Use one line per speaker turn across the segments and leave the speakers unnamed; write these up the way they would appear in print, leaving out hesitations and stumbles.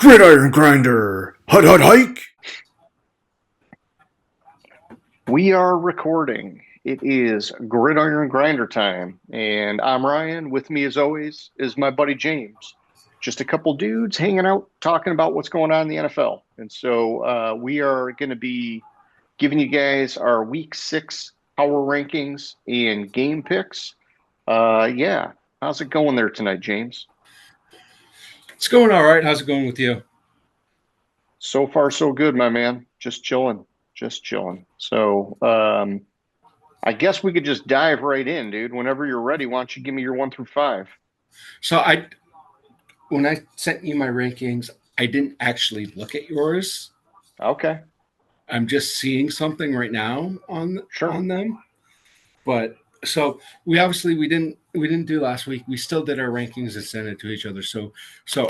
Gridiron Grinder! Hut hut hike!
We are recording. It is Gridiron Grinder time, and I'm Ryan. With me, as always, is my buddy James. Just a couple dudes hanging out, talking about what's going on in the NFL. And so we are going to be giving you guys our Week 6 power rankings and game picks. Yeah, how's it going there tonight, James?
It's going all right. How's it going with you?
So far, so good, my man. Just chilling, just chilling. So I guess we could just dive right in, dude. Whenever you're ready, why don't you give me your 1 through 5?
So when I sent you my rankings, I didn't actually look at yours.
Okay,
I'm just seeing something right now on
sure.
them. But so we didn't do last week. We still did our rankings and sent it to each other. So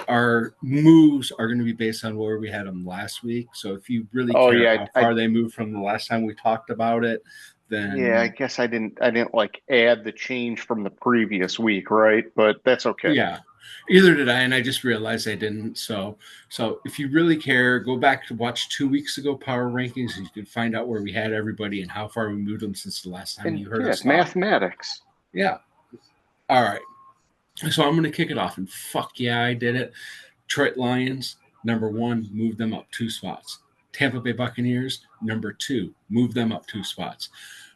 our moves are going to be based on where we had them last week. So if you really
Oh
care
yeah,
how far they moved from the last time we talked about it,
yeah. I
then
guess I didn't like add the change from the previous week, right? But that's okay.
yeah, either did I, and I just realized I didn't. So if you really care, go back to watch 2 weeks ago power rankings, and you can find out where we had everybody and how far we moved them since the last time
And
you heard
yeah,
us talk.
mathematics.
Yeah. All right. So I'm going to kick it off, and fuck yeah, I did it. Detroit Lions, number 1, moved them up 2 spots. Tampa Bay Buccaneers, number 2, moved them up 2 spots.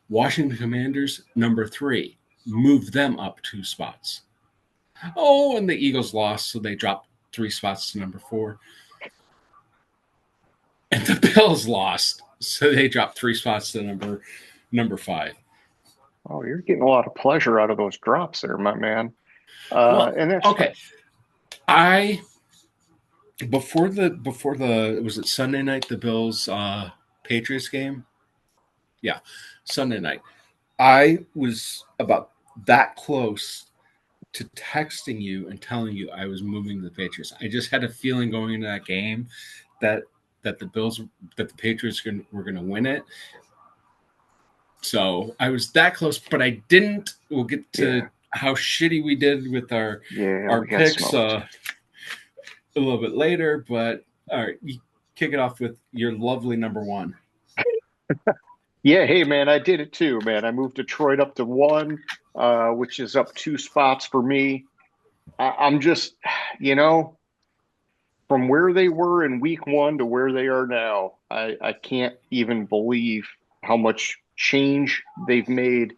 Washington Commanders, number 3, moved them up 2 spots. Oh, and the Eagles lost, so they dropped 3 spots to number 4. And the Bills lost, so they dropped 3 spots to number 5.
Oh, you're getting a lot of pleasure out of those drops there, my man.
Well,
And that's
okay. I before the was it Sunday night, the Bills Patriots game? Yeah, Sunday night. I was about that close to texting you and telling you I was moving the Patriots. I just had a feeling going into that game that that the Bills that the Patriots were going to win it. So I was that close, but I didn't. We'll get to
yeah,
how shitty we did with
yeah.
our
We got
picks
smoked.
a little bit later. But all right, you kick it off with your lovely number 1.
Yeah, hey man, I did it too, man. I moved Detroit up to 1, which is up 2 spots for me. I'm just, you know, from where they were in week 1 to where they are now, I can't even believe how much change they've made.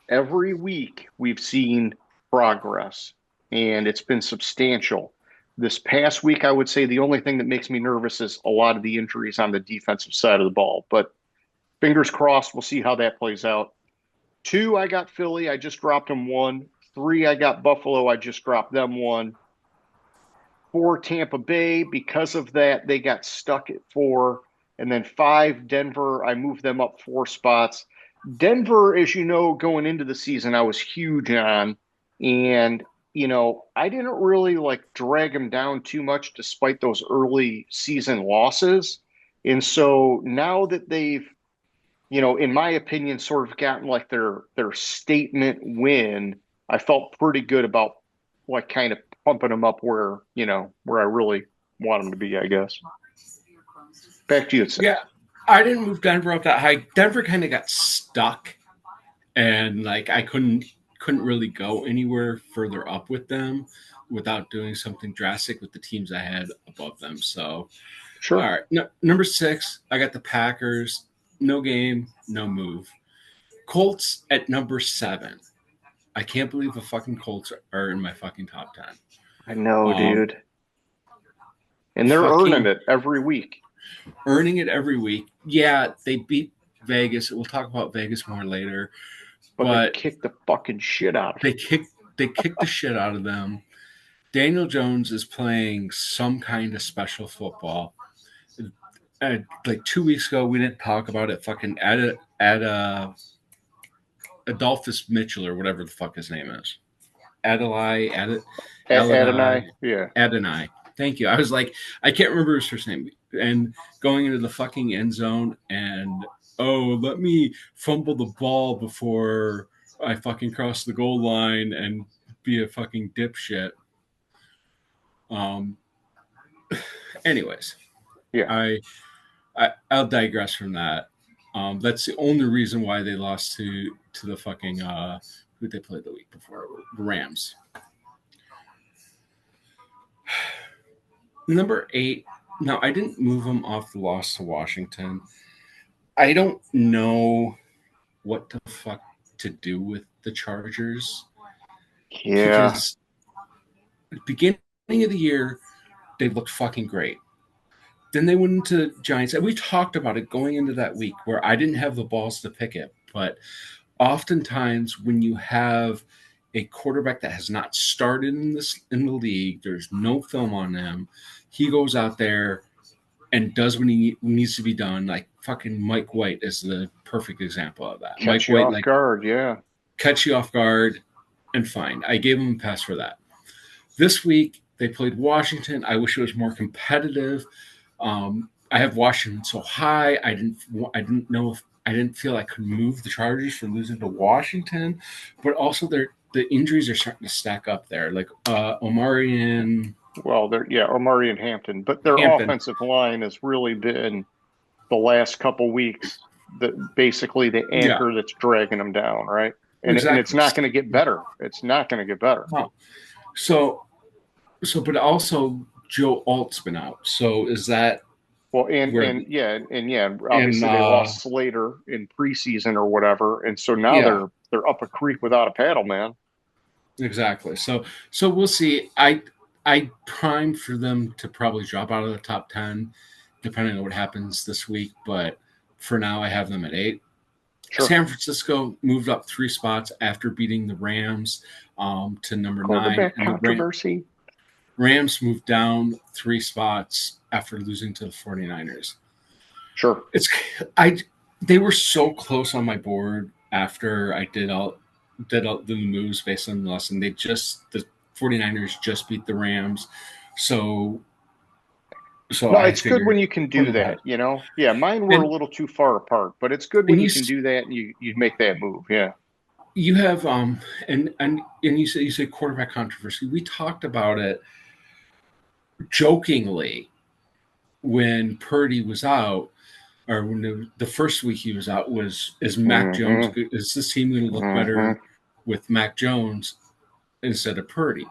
Every week we've seen progress, and it's been substantial. This past week, I would say the only thing that makes me nervous is a lot of the injuries on the defensive side of the ball. But fingers crossed, we'll see how that plays out. 2, I got Philly. I just dropped them 1. 3, I got Buffalo. I just dropped them 1. 4, Tampa Bay. Because of that, they got stuck at 4. And then 5, Denver. I moved them up 4 spots. Denver, as you know, going into the season, I was huge on. And, I didn't really like drag them down too much despite those early season losses. And so now that they've, in my opinion, sort of gotten like their statement win, I felt pretty good about like kind of pumping them up where I really want them to be, I guess. Back to you, Seth.
Yeah, I didn't move Denver up that high. Denver kind of got stuck, and like I couldn't really go anywhere further up with them without doing something drastic with the teams I had above them. So, all
Sure.
right, no, number 6, I got the Packers. No game, no move. Colts at number 7. I can't believe the fucking Colts are in my fucking top 10.
I know,
Um,
dude. And they're earning
fucking
it every week.
earning it every week. Yeah, they beat Vegas. We'll talk about Vegas more later,
But they
but
kick the fucking shit out of
they
them.
kicked the shit out of them. Daniel Jones is playing some kind of special football. Like 2 weeks ago, we didn't talk about it. Fucking Adolphus Mitchell or whatever the fuck his name is.
Adonai,
Adonai,
yeah.
Adonai. Thank you. I was like, I can't remember his first name. And going into the fucking end zone and let me fumble the ball before I fucking cross the goal line and be a fucking dipshit. Um, Anyways,
Yeah.
I'll digress from that. That's the only reason why they lost to the fucking who they played the week before, the Rams. Number 8. Now I didn't move them off the loss to Washington. I don't know what the fuck to do with the Chargers
Yeah.
because at the beginning of the year they looked fucking great. Then they went into Giants, and we talked about it going into that week where I didn't have the balls to pick it. But oftentimes, when you have a quarterback that has not started in the league, there's no film on him. He goes out there and does what he needs to be done. Like fucking Mike White is the perfect example of that. Mike
Catch you
White,
off
like,
guard. Yeah.
catch you off guard, and fine. I gave him a pass for that. This week they played Washington. I wish it was more competitive. I have Washington so high. I didn't know if I didn't feel I could move the Chargers for losing to Washington, but also the injuries are starting to stack up there. Like Omari
Well, Omari and Hampton, but their
Hampton.
offensive line has really been the last couple weeks basically the anchor that's dragging them down, right? And it's not going to get better. It's not going to get better.
Oh. So, but also Joe Alt's been out. So is that
well? And obviously they lost Slater in preseason or whatever, and so now they're up a creek without a paddle, man.
Exactly. So we'll see. I primed for them to probably drop out of the top 10, depending on what happens this week. But for now, I have them at 8. Sure. San Francisco moved up 3 spots after beating the Rams to number 9.
Controversy.
Rams moved down 3 spots after losing to the 49ers.
Sure.
They were so close on my board after I did all the moves based on the lesson. The 49ers just beat the Rams. So
no, it's good when you can do that, you know? Yeah, mine were a little too far apart, but it's good when you can do that and you make that move. Yeah.
You have and you say quarterback controversy. We talked about it jokingly when Purdy was out, or when the first week he was out, is Mac Jones, is this team going to look better with Mac Jones instead of Purdy?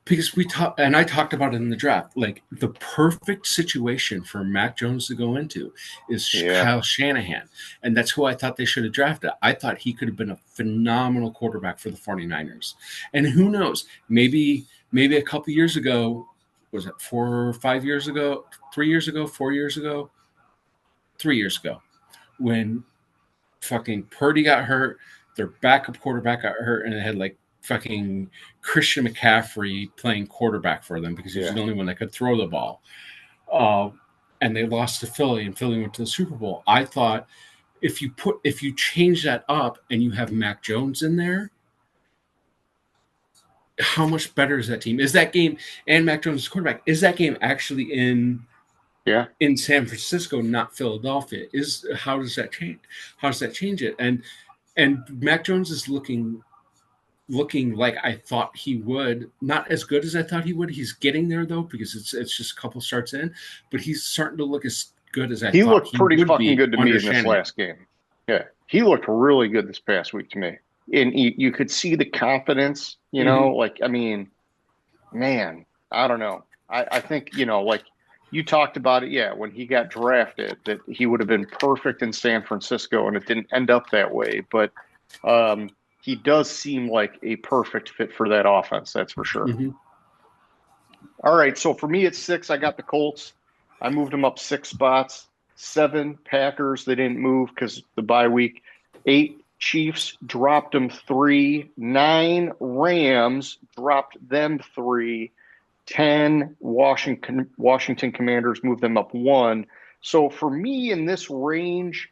Because I talked about it in the draft, like the perfect situation for Mac Jones to go into is Kyle Shanahan. And that's who I thought they should have drafted. I thought he could have been a phenomenal quarterback for the 49ers. And who knows, maybe a couple years ago, was it 4 or 5 years ago, 3 years ago, 4 years ago, 3 years ago, when fucking Purdy got hurt, their backup quarterback got hurt, and they had like fucking Christian McCaffrey playing quarterback for them because he was the only one that could throw the ball. And they lost to Philly, and Philly went to the Super Bowl. I thought if you change that up and you have Mac Jones in there, how much better is that team? Is that game, and Mac Jones is quarterback, is that game actually in San Francisco, not Philadelphia? How does that change? How does that change it? And Mac Jones is looking like I thought he would. Not as good as I thought he would. He's getting there though, because it's just a couple starts in, but he's starting to look as good as I thought he would.
He looked pretty fucking good to me in this last game. Yeah, he looked really good this past week to me, and you could see the confidence. You know, like, I mean, man, I don't know. I think, you know, like you talked about it, when he got drafted, that he would have been perfect in San Francisco, and it didn't end up that way. But he does seem like a perfect fit for that offense, that's for sure. All right, so for me, it's 6. I got the Colts. I moved them up 6 spots. 7, Packers. They didn't move because the bye week. 8, Chiefs, dropped them 3. 9, Rams, dropped them 3. 10, Washington Commanders, moved them up 1. So for me in this range,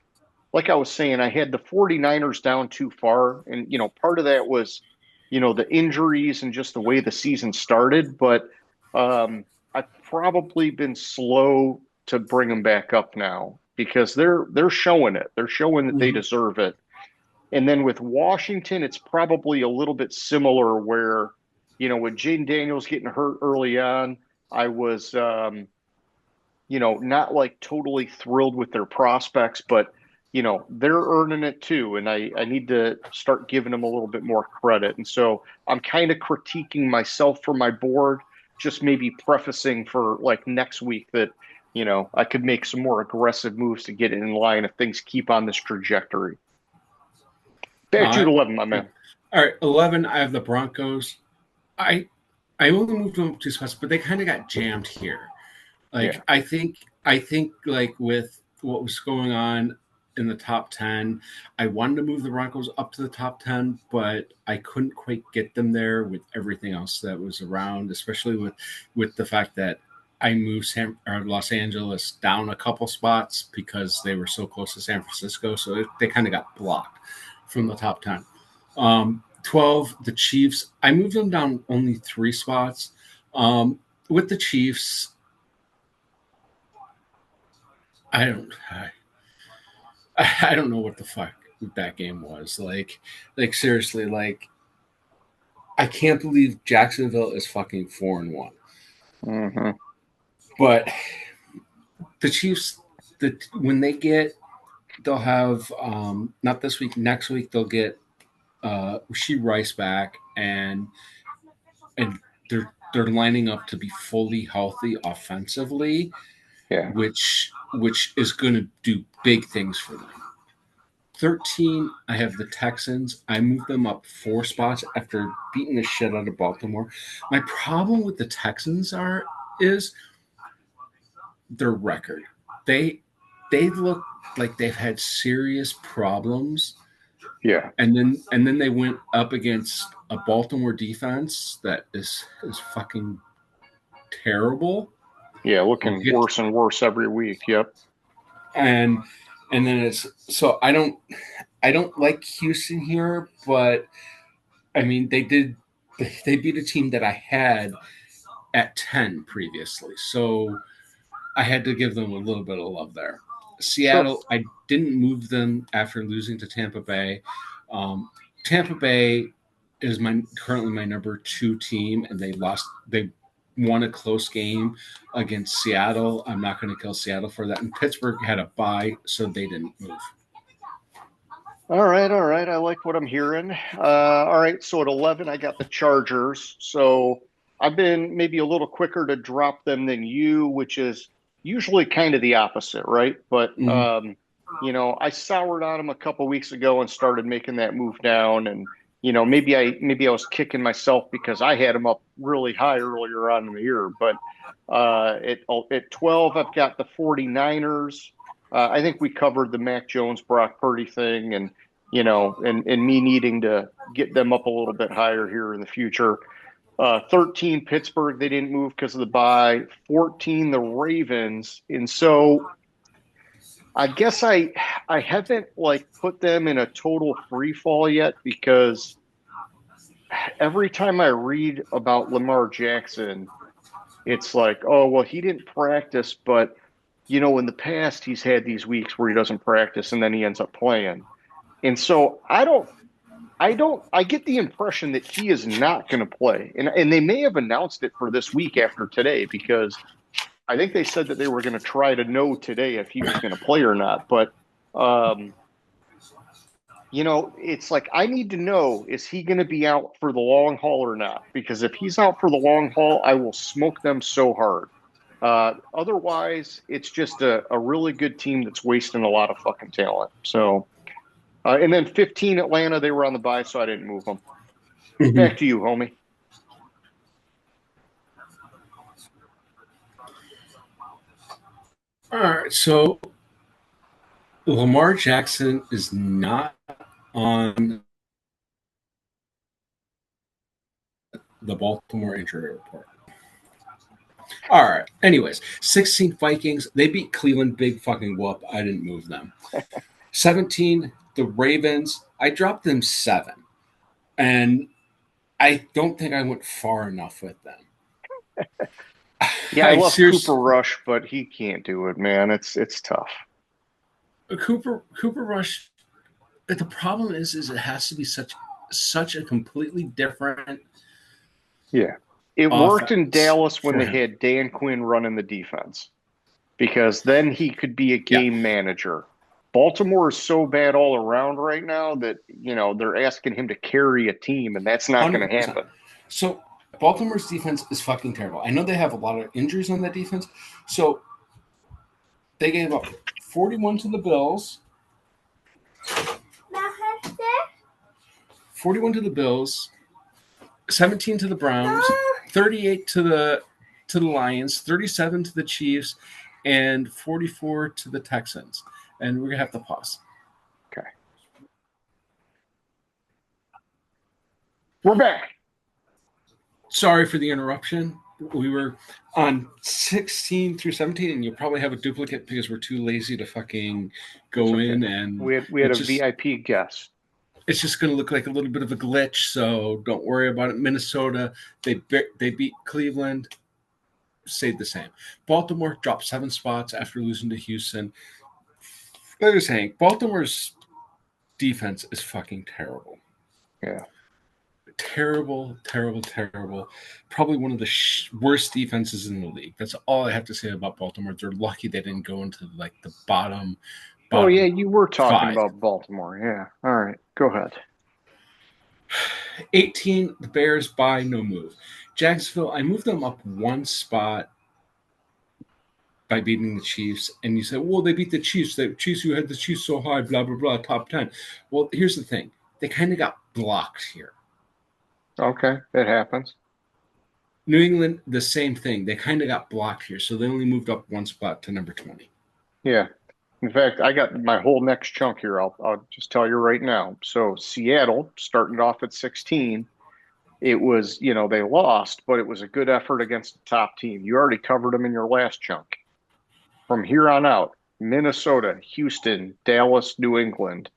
like I was saying, I had the 49ers down too far. And, you know, part of that was, you know, the injuries and just the way the season started. But I've probably been slow to bring them back up now because they're showing it. They're showing that they deserve it. And then with Washington, it's probably a little bit similar where, you know, with Jaden Daniels getting hurt early on, I was not like totally thrilled with their prospects, but they're earning it too. And I need to start giving them a little bit more credit. And so I'm kind of critiquing myself for my board, just maybe prefacing for like next week that, I could make some more aggressive moves to get it in line if things keep on this trajectory. Back to you at 11, my man.
All right, 11. I have the Broncos. I only moved them up 2 spots, but they kind of got jammed here. Like
Yeah.
I think like with what was going on in the top 10, I wanted to move the Broncos up to the top 10, but I couldn't quite get them there with everything else that was around, especially with the fact that I moved Los Angeles down a couple spots because they were so close to San Francisco, so they kind of got blocked from the top 10. 12, the Chiefs. I moved them down only 3 spots. With the Chiefs, I don't know what the fuck that game was. Like seriously, like I can't believe Jacksonville is fucking 4-1.
Mm-hmm.
But the Chiefs, when they'll have not this week, next week they'll get Rashee Rice back, and they're lining up to be fully healthy offensively.
Yeah.
Which is going to do big things for them. 13, I have the Texans. I moved them up 4 spots after beating the shit out of Baltimore. My problem with the Texans is their record. They look like they've had serious problems.
Yeah.
And then they went up against a Baltimore defense that is fucking terrible.
Yeah, looking worse and worse every week. Yep.
And then it's so I don't like Houston here, but I mean they beat a team that I had at 10 previously, so I had to give them a little bit of love there. Seattle, sure. I didn't move them after losing to Tampa Bay. Tampa Bay is currently my number 2 team, and they won a close game against Seattle. I'm not going to kill Seattle for that. And Pittsburgh had a bye, so they didn't move.
All right. I like what I'm hearing. All right, so at 11, I got the Chargers. So I've been maybe a little quicker to drop them than you, which is usually kind of the opposite, right? But, I soured on them a couple weeks ago and started making that move down. And, maybe I was kicking myself because I had them up really high earlier on in the year. But at 12, I've got the 49ers. I think we covered the Mac Jones, Brock Purdy thing and me needing to get them up a little bit higher here in the future. 13, Pittsburgh, they didn't move because of the bye. 14, the Ravens. And so I guess I haven't put them in a total free fall yet because every time I read about Lamar Jackson, it's like, oh, well, he didn't practice, but in the past he's had these weeks where he doesn't practice and then he ends up playing. And so I get the impression that he is not going to play. And they may have announced it for this week after today because I think they said that they were going to try to know today if he was going to play or not. But, it's like I need to know, is he going to be out for the long haul or not? Because if he's out for the long haul, I will smoke them so hard. Otherwise, it's just a really good team that's wasting a lot of fucking talent. So, and then 15, Atlanta, they were on the bye, so I didn't move them. Mm-hmm. Back to you, homie.
All right, so Lamar Jackson is not on the Baltimore injury report. All right. Anyways, 16 Vikings. They beat Cleveland. Big fucking whoop. I didn't move them. 17, the Ravens. I dropped them 7. And I don't think I went far enough with them.
Yeah, I love Cooper Rush, but he can't do it, man. It's tough.
Cooper Rush. But the problem is it has to be such a completely different.
Yeah. It worked in Dallas when they had Dan Quinn running the defense. because then he could be a game manager. Baltimore is so bad all around right now that, they're asking him to carry a team, and that's not going to
100%.
happen.
So Baltimore's defense is fucking terrible. I know they have a lot of injuries on that defense. So they gave up 41 to the Bills. 41 to the Bills, 17 to the Browns, 38 to the Lions, 37 to the Chiefs, and 44 to the Texans. And we're gonna have to pause.
Okay. We're back.
Sorry for the interruption. We were on 16 through 17, and you'll probably have a duplicate because we're too lazy to fucking go in. And
we had a VIP guest.
It's just going to look like a little bit of a glitch, so don't worry about it. Minnesota, they beat Cleveland, stayed the same. Baltimore dropped 7 spots after losing to Houston. Like I was saying, Baltimore's defense is fucking terrible.
Yeah.
Terrible, terrible, terrible. Probably one of the worst defenses in the league. That's all I have to say about Baltimore. They're lucky they didn't go into the bottom.
Oh, yeah, you were talking
5.
about Baltimore. Yeah. All right, go ahead.
18, the Bears buy, no move. Jacksonville, I moved them up 1 spot by beating the Chiefs. And you said, well, they beat the Chiefs. The Chiefs, you had the Chiefs so high, blah, blah, blah, top 10. Well, here's the thing. They kind of got blocked here.
Okay, it happens.
New England, the same thing. They kind of got blocked here. So they only moved up 1 spot to number 20.
Yeah. In fact, I got my whole next chunk here. I'll just tell you right now. So Seattle started off at 16. It was, they lost, but it was a good effort against the top team. You already covered them in your last chunk. From here on out, Minnesota, Houston, Dallas, New England,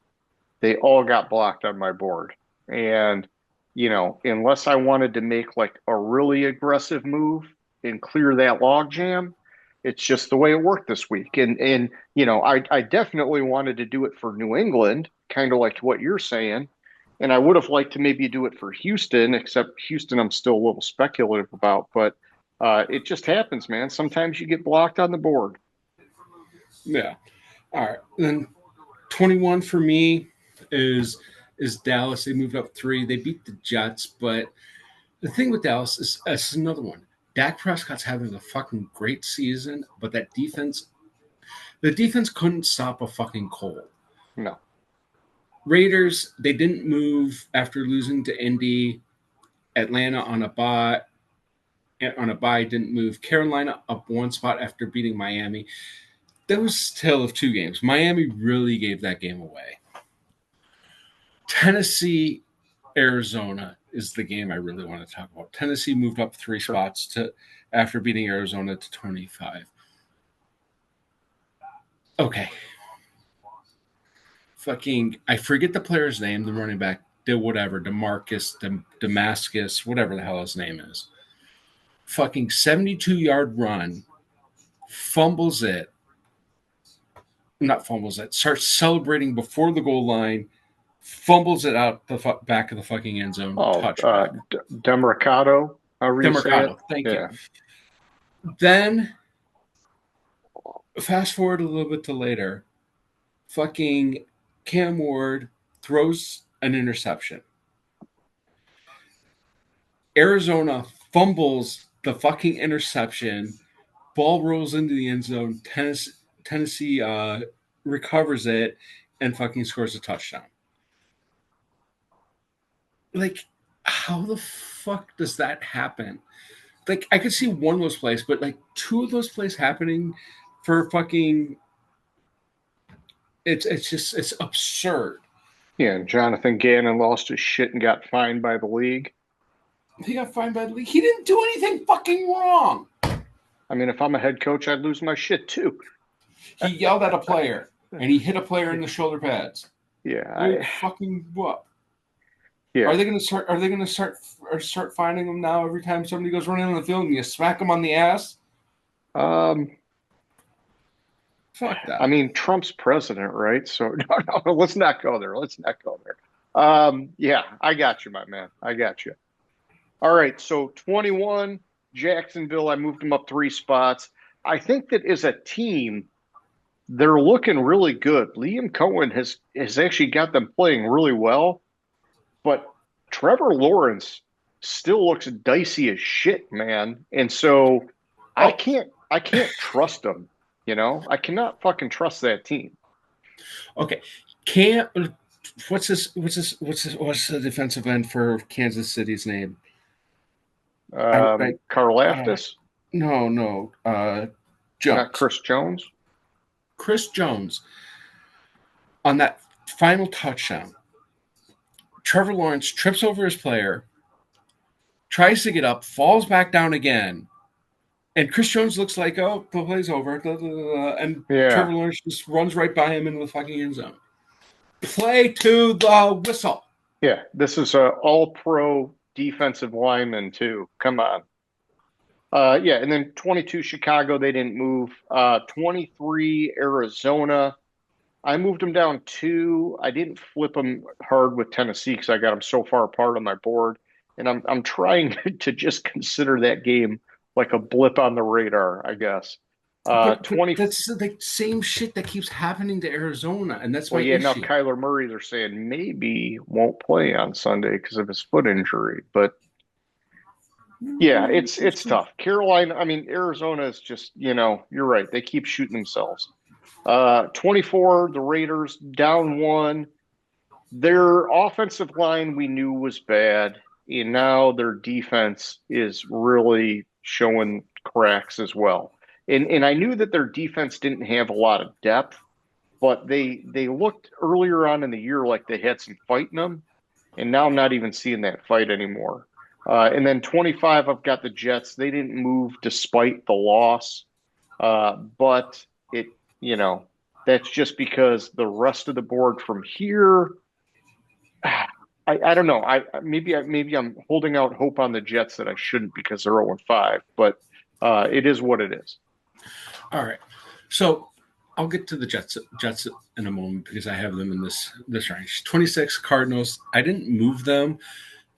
they all got blocked on my board. And, unless I wanted to make like a really aggressive move and clear that log jam, it's just the way it worked this week. And I definitely wanted to do it for New England, kind of like what you're saying. And I would have liked to maybe do it for Houston, except Houston I'm still a little speculative about. But it just happens, man. Sometimes you get blocked on the board.
Yeah. All right. Then 21 for me is Dallas. They moved up 3. They beat the Jets. But the thing with Dallas is another one. Dak Prescott's having a fucking great season, but the defense couldn't stop a fucking cold.
No.
Raiders, they didn't move after losing to Indy. Atlanta on a bye didn't move. Carolina up 1 spot after beating Miami. That was a tale of 2 games. Miami really gave that game away. Tennessee, Arizona is the game I really want to talk about. Tennessee moved up 3 spots after beating Arizona to 25. Okay. I forget the player's name, the running back, Damascus, whatever the hell his name is. 72-yard run, starts celebrating before the goal line, fumbles it out the back of the fucking end zone. Touchback.
Demercado.
Demercado. Thank you. Then, fast forward a little bit to later. Fucking Cam Ward throws an interception. Arizona fumbles the fucking interception. Ball rolls into the end zone. Tennessee recovers it and fucking scores a touchdown. How the fuck does that happen? I could see one of those plays, but 2 of those plays happening for fucking it's absurd.
Yeah, and Jonathan Gannon lost his shit and got fined by the league.
He got fined by the league. He didn't do anything fucking wrong.
I mean, if I'm a head coach, I'd lose my shit too.
He yelled at a player and he hit a player in the shoulder pads.
Yeah.
Fucking what?
Yeah.
Are they going to start finding them now every time somebody goes running on the field and you smack them on the ass? Fuck that.
I mean, Trump's president, right? So no, let's not go there. Yeah, I got you, my man. I got you. All right, so 21, Jacksonville, I moved them up 3 spots. I think that as a team, they're looking really good. Liam Cohen has actually got them playing really well, but Trevor Lawrence still looks dicey as shit, man. And so
Oh,
I can't trust them. I cannot fucking trust that team.
okay. Can't. What's the defensive end for Kansas City's name? I
Karlaftis,
no.
not
Jones.
Chris Jones.
Chris Jones on that final touchdown. Trevor Lawrence trips over his player, tries to get up, falls back down again, and Chris Jones looks like, oh, the play's over. And
Yeah.
Trevor Lawrence just runs right by him into the fucking end zone. Play to the whistle.
Yeah. This is a all-pro defensive lineman too. Come on. Yeah, and then 22 Chicago, they didn't move. 23 Arizona, I moved them down 2. I didn't flip them hard with Tennessee because I got them so far apart on my board, and I'm trying to just consider that game like a blip on the radar, I guess.
But
20.
that's the same shit that keeps happening to Arizona, and that's my
Well, yeah, now
issue.
Kyler Murray, they're saying maybe won't play on Sunday because of his foot injury, but yeah, it's tough. Carolina, I mean, Arizona is just, you're right. They keep shooting themselves. 24, the Raiders down 1. Their offensive line we knew was bad, and now their defense is really showing cracks as well. And I knew that their defense didn't have a lot of depth, but they looked earlier on in the year like they had some fight in them, and now I'm not even seeing that fight anymore. And then 25, I've got the Jets. They didn't move despite the loss, but that's just because the rest of the board from here, I don't know. Maybe I'm holding out hope on the Jets that I shouldn't because they're 0-5, but it is what it is.
All right, so I'll get to the Jets in a moment because I have them in this range. 26 Cardinals. I didn't move them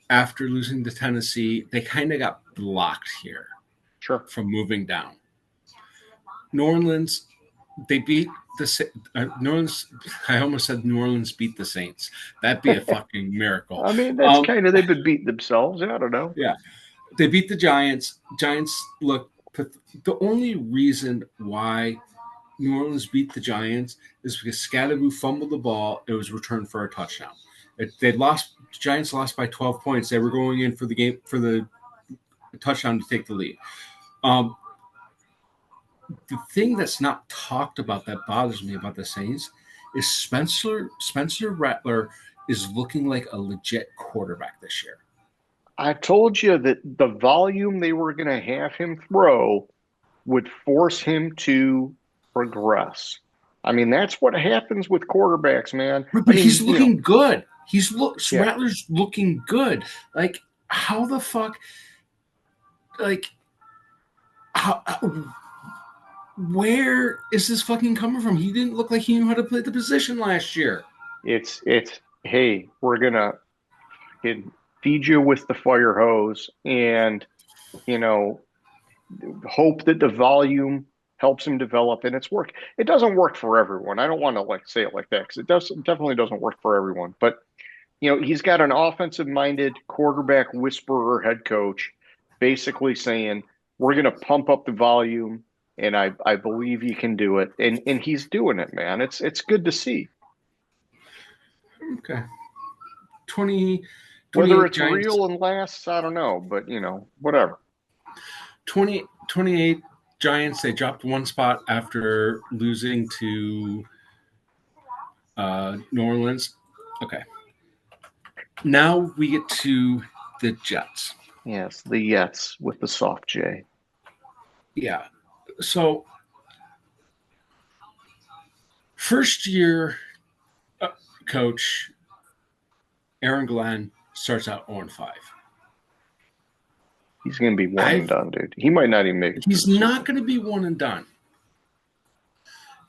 after losing to Tennessee. They kind of got blocked here,
Sure,
from moving down. New Orleans, they beat the New Orleans. I almost said New Orleans beat the Saints. That'd be a fucking miracle.
I mean that's kind of they've been beating themselves. I don't know.
Yeah, they beat the Giants. Giants look. The only reason why New Orleans beat the Giants is because Scadaboo fumbled the ball. It was returned for a touchdown. They lost. The Giants lost by 12 points. They were going in for the game for the touchdown to take the lead. The thing that's not talked about that bothers me about the Saints is Spencer Rattler is looking like a legit quarterback this year.
I told you that the volume they were going to have him throw would force him to progress. I mean, that's what happens with quarterbacks, man.
But
I mean,
he's looking good.
Yeah.
Rattler's looking good. Like, how the fuck? Like, where is this fucking coming from? He didn't look like he knew how to play the position last year.
It's hey, we're gonna feed you with the fire hose and hope that the volume helps him develop, and it's work. It doesn't work for everyone. I don't want to say it like that because it definitely doesn't work for everyone. But he's got an offensive-minded quarterback whisperer head coach, basically saying we're going to pump up the volume, and I believe he can do it, and he's doing it, man. It's good to see.
Okay, 20.
Whether it's
Giants.
real and lasts, I don't know, but whatever.
28 Giants, they dropped one spot after losing to New Orleans. Okay. Now we get to the Jets.
Yes, the Jets with the soft J.
Yeah. So, first year coach Aaron Glenn starts out 0-5.
He's going to be one and done, dude. He might not even make it.
He's not going to be one and done.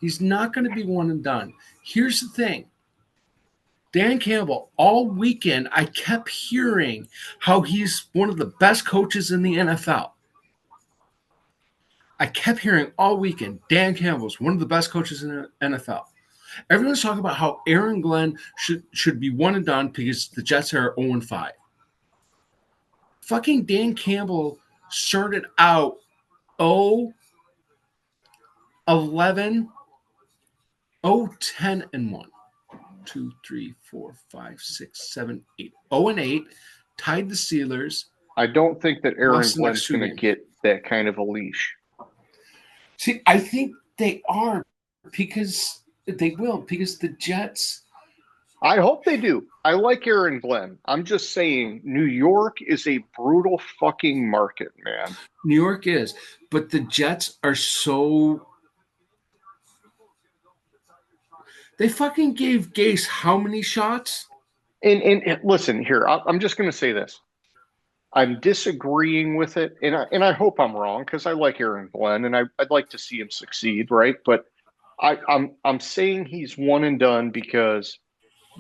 He's not going to be one and done. Here's the thing. Dan Campbell, all weekend, I kept hearing how he's one of the best coaches in the NFL. I kept hearing all weekend Dan Campbell's one of the best coaches in the NFL. Everyone's talking about how Aaron Glenn should be one and done because the Jets are 0-5. Fucking Dan Campbell started out 0-11, 0-10 and 1. 2, 3, 4, 5, 6, 7, 8. 0-8, tied the Steelers.
I don't think that Aaron
Lost the
Glenn's
next two
going to
games.
get that kind of a leash.
See, I think they are because they will, because the Jets.
I hope they do. I like Aaron Glenn. I'm just saying, New York is a brutal fucking market, man.
New York is, but the Jets are so. They fucking gave Gase how many shots?
And listen here, I'm just going to say this. I'm disagreeing with it, and I hope I'm wrong because I like Aaron Glenn and I'd like to see him succeed, right? But I'm saying he's one and done because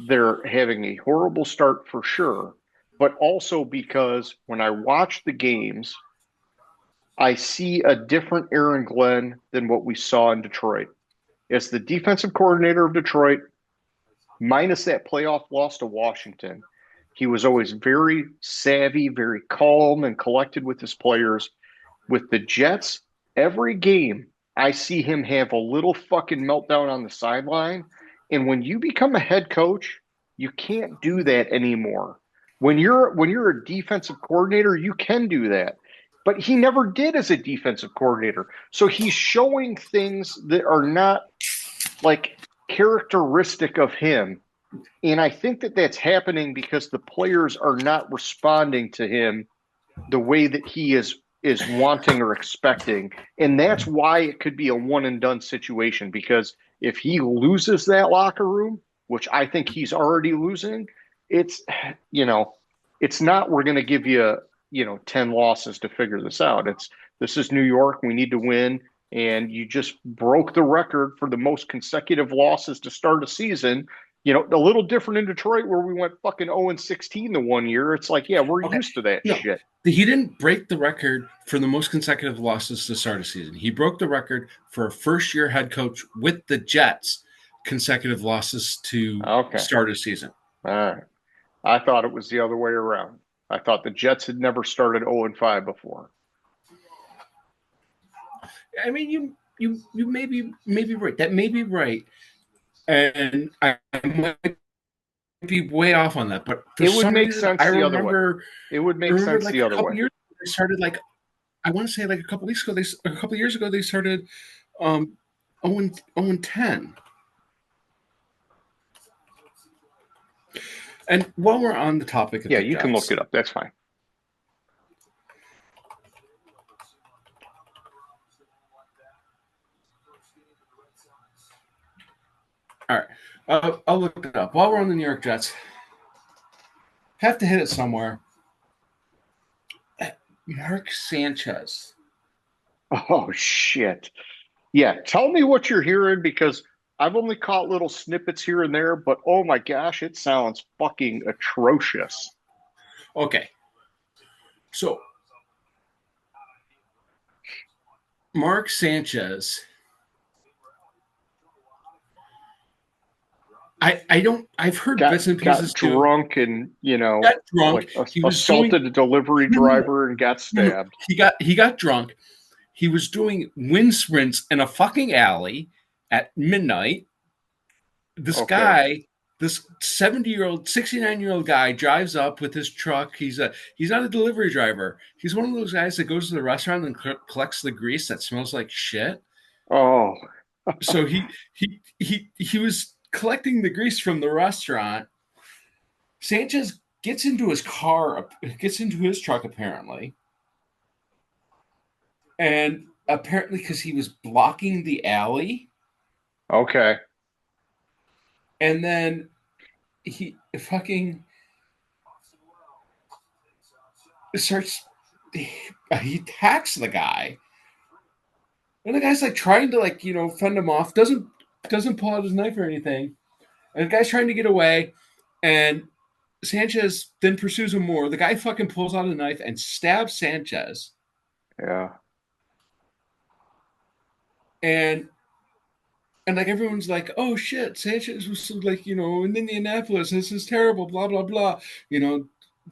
they're having a horrible start for sure, but also because when I watch the games, I see a different Aaron Glenn than what we saw in Detroit. As the defensive coordinator of Detroit, minus that playoff loss to Washington, he was always very savvy, very calm and collected with his players. With the Jets, every game I see him have a little fucking meltdown on the sideline. And when you become a head coach, you can't do that anymore. When you're a defensive coordinator, you can do that. But he never did as a defensive coordinator. So he's showing things that are not like characteristic of him. And I think that that's happening because the players are not responding to him the way that he is wanting or expecting. And that's why it could be a one and done situation, because if he loses that locker room, which I think he's already losing, it's it's not we're going to give you 10 losses to figure this out. This is New York, we need to win, and you just broke the record for the most consecutive losses to start a season. A little different in Detroit where we went fucking 0-16 the one year. It's like, yeah, we're used to that shit.
He didn't break the record for the most consecutive losses to start a season. He broke the record for a first-year head coach with the Jets, consecutive losses to start a season.
All right. I thought it was the other way around. I thought the Jets had never started 0-5 before.
I mean, you may be right. That may be right. And I might be way off on that, but
it would make sense the other way. It would make sense
like
the other way.
Years ago, they started I want to say like a couple weeks ago. A couple years ago they started 0-10. And while we're on the topic of
you Jets, can look it up. That's fine.
All right. I'll look it up. While we're on the New York Jets, have to hit it somewhere. Mark Sanchez.
Oh, shit. Yeah, tell me what you're hearing, because I've only caught little snippets here and there, but oh my gosh, it sounds fucking atrocious.
Okay. So, Mark Sanchez. I've heard bits and pieces
got drunk and,
got drunk.
Like he assaulted a delivery driver and got stabbed.
He got drunk. He was doing wind sprints in a fucking alley at midnight. This guy, this 70-year-old, 69-year-old guy drives up with his truck. He's not a delivery driver. He's one of those guys that goes to the restaurant and collects the grease that smells like shit.
Oh.
So he was collecting the grease from the restaurant. Sanchez gets into his truck apparently. And apparently because he was blocking the alley.
Okay.
And then he fucking starts, he attacks the guy. And the guy's like trying to fend him off. Doesn't pull out his knife or anything. And the guy's trying to get away. And Sanchez then pursues him more. The guy fucking pulls out a knife and stabs Sanchez.
Yeah.
And like everyone's like, oh shit, Sanchez was like, in Indianapolis, this is terrible, blah blah blah.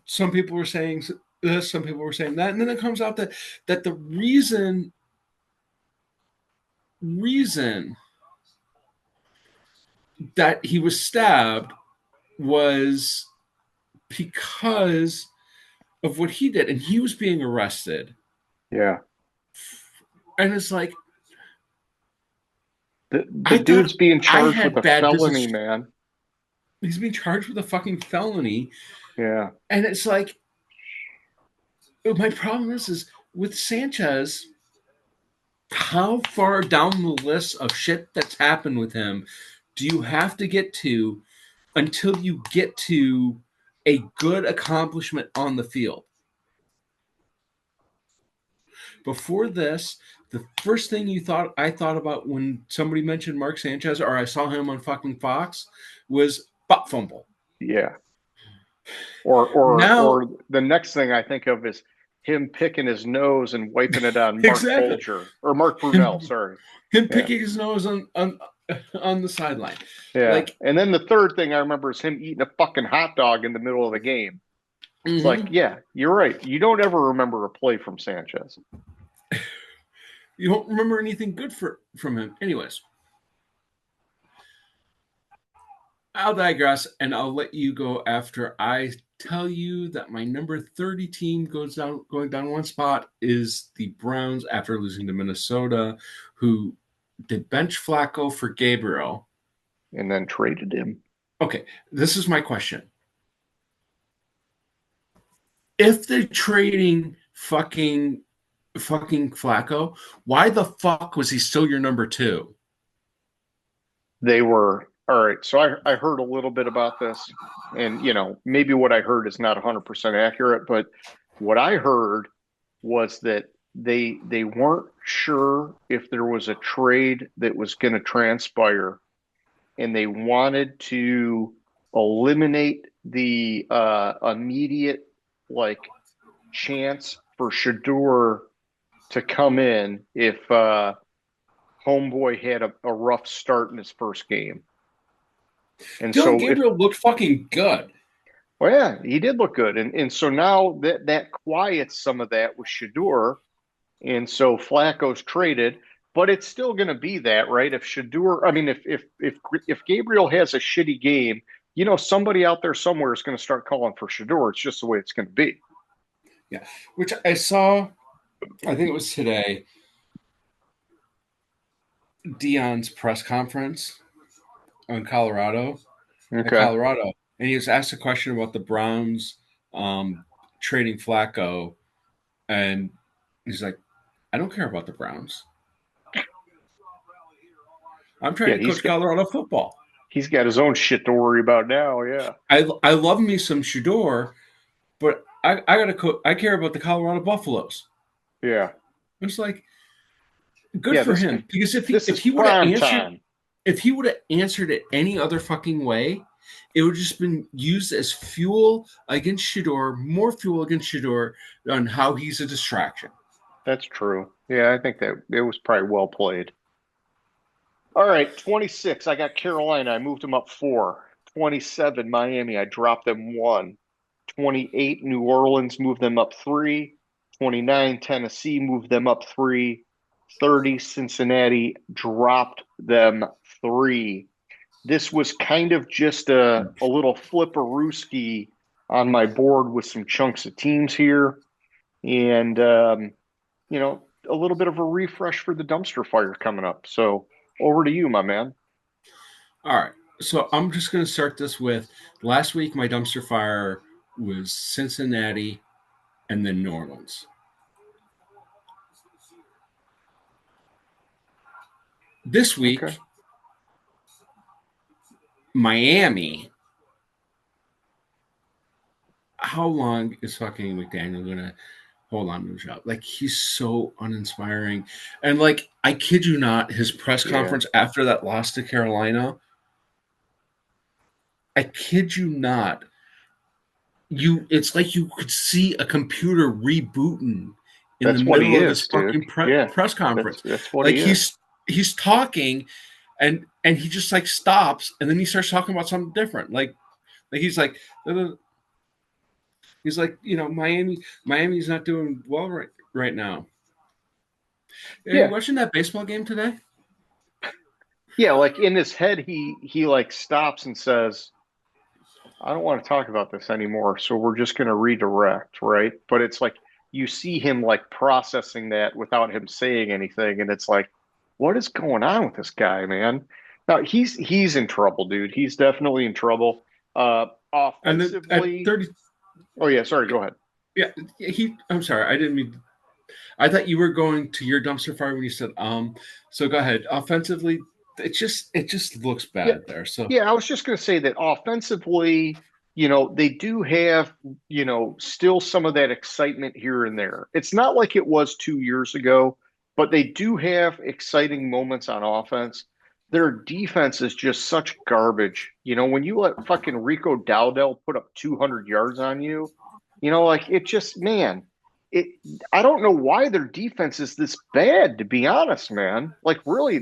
Some people were saying this, some people were saying that, and then it comes out that the reason that he was stabbed was because of what he did, and he was being arrested.
Yeah.
And it's like,
the dude's being charged with a felony, man.
He's being charged with a fucking felony.
Yeah.
And it's like, my problem is with Sanchez, how far down the list of shit that's happened with him do you have to get to until you get to a good accomplishment on the field? Before this, the first thing I thought about when somebody mentioned Mark Sanchez, or I saw him on fucking Fox, was butt fumble.
Yeah. Or the next thing I think of is him picking his nose and wiping it on Mark Folger or Mark Brunell. Sorry,
him picking his nose on the sideline.
Yeah, and then the third thing I remember is him eating a fucking hot dog in the middle of the game. It's like, yeah, you're right. You don't ever remember a play from Sanchez.
You don't remember anything good from him. Anyways, I'll digress, and I'll let you go after I tell you that my number 30 team going down one spot is the Browns after losing to Minnesota, who did bench Flacco for Gabriel.
And then traded him.
Okay, this is my question. If they're trading fucking Flacco, why the fuck was he still your number 2?
They were, all right, so I heard a little bit about this, and, maybe what I heard is not 100% accurate, but what I heard was that they weren't sure if there was a trade that was going to transpire, and they wanted to eliminate the immediate chance for Shador to come in if homeboy had a rough start in his first game. And
Dylan Gabriel looked fucking good.
Well, yeah, he did look good. And so now that quiets some of that with Shador. And so Flacco's traded, but it's still going to be that, right? If Shador, I mean, if Gabriel has a shitty game, somebody out there somewhere is going to start calling for Shador. It's just the way it's going to be.
Yeah, which I saw, I think it was today, Dion's press conference on Colorado.
Okay.
And he was asked a question about the Browns trading Flacco, and he's like, I don't care about the Browns. I'm trying to coach Colorado football.
He's got his own shit to worry about now, yeah.
I love me some Shador, but I care about the Colorado Buffaloes.
Yeah.
It's like, good for him. Because if he would have answered it any other fucking way, it would have just been used as fuel against Shador, more fuel against Shador on how he's a distraction.
That's true. Yeah, I think that it was probably well played. All right, 26. I got Carolina. I moved them up 4. 27, Miami. I dropped them 1. 28, New Orleans. Moved them up 3. 29, Tennessee. Moved them up 3. 30, Cincinnati. Dropped them 3. This was kind of just a little flipperooski on my board with some chunks of teams here. And, a little bit of a refresh for the dumpster fire coming up. So over to you, my man.
All right. So I'm just going to start this with last week, my dumpster fire was Cincinnati and then New Orleans. This week, Miami. How long is fucking McDaniel going to hold on to his job? He's so uninspiring. And I kid you not, his press conference after that loss to Carolina, I kid you not, it's like you could see a computer rebooting in the middle of his fucking press conference.
That's what he is.
he's talking, and he just like stops, and then he starts talking about something different. Like he's like, he's like, Miami's not doing well right now. Are you
Yeah.
watching that baseball game today?
Yeah, like in his head, he like stops and says, I don't want to talk about this anymore, so we're just going to redirect, right? But it's like you see him like processing that without him saying anything, and it's like, what is going on with this guy, man? Now he's in trouble, dude. He's definitely in trouble.
And then at
Offensively,
30,
oh yeah, sorry, go ahead.
yeah, I'm sorry, I didn't mean. I thought you were going to your dumpster fire when you said. So go ahead. Offensively, it just looks
Yeah,
bad there. So
yeah, I was just going to say that offensively, they do have, still some of that excitement here and there. It's not like it was 2 years ago, but they do have exciting moments on offense. Their defense is just such garbage. When you let fucking Rico Dowdell put up 200 yards on you, like it just, man, it, I don't know why their defense is this bad, to be honest, man. Like really,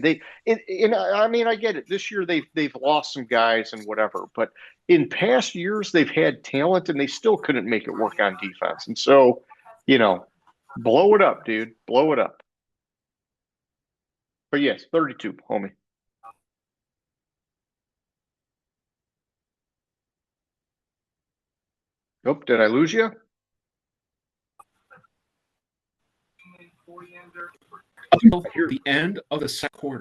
I mean, I get it. This year they've lost some guys and whatever, but in past years they've had talent and they still couldn't make it work on defense. And so, you know, blow it up, dude. Blow it up. But yes, 32, homie. Nope, did I lose you?
the end of the second quarter.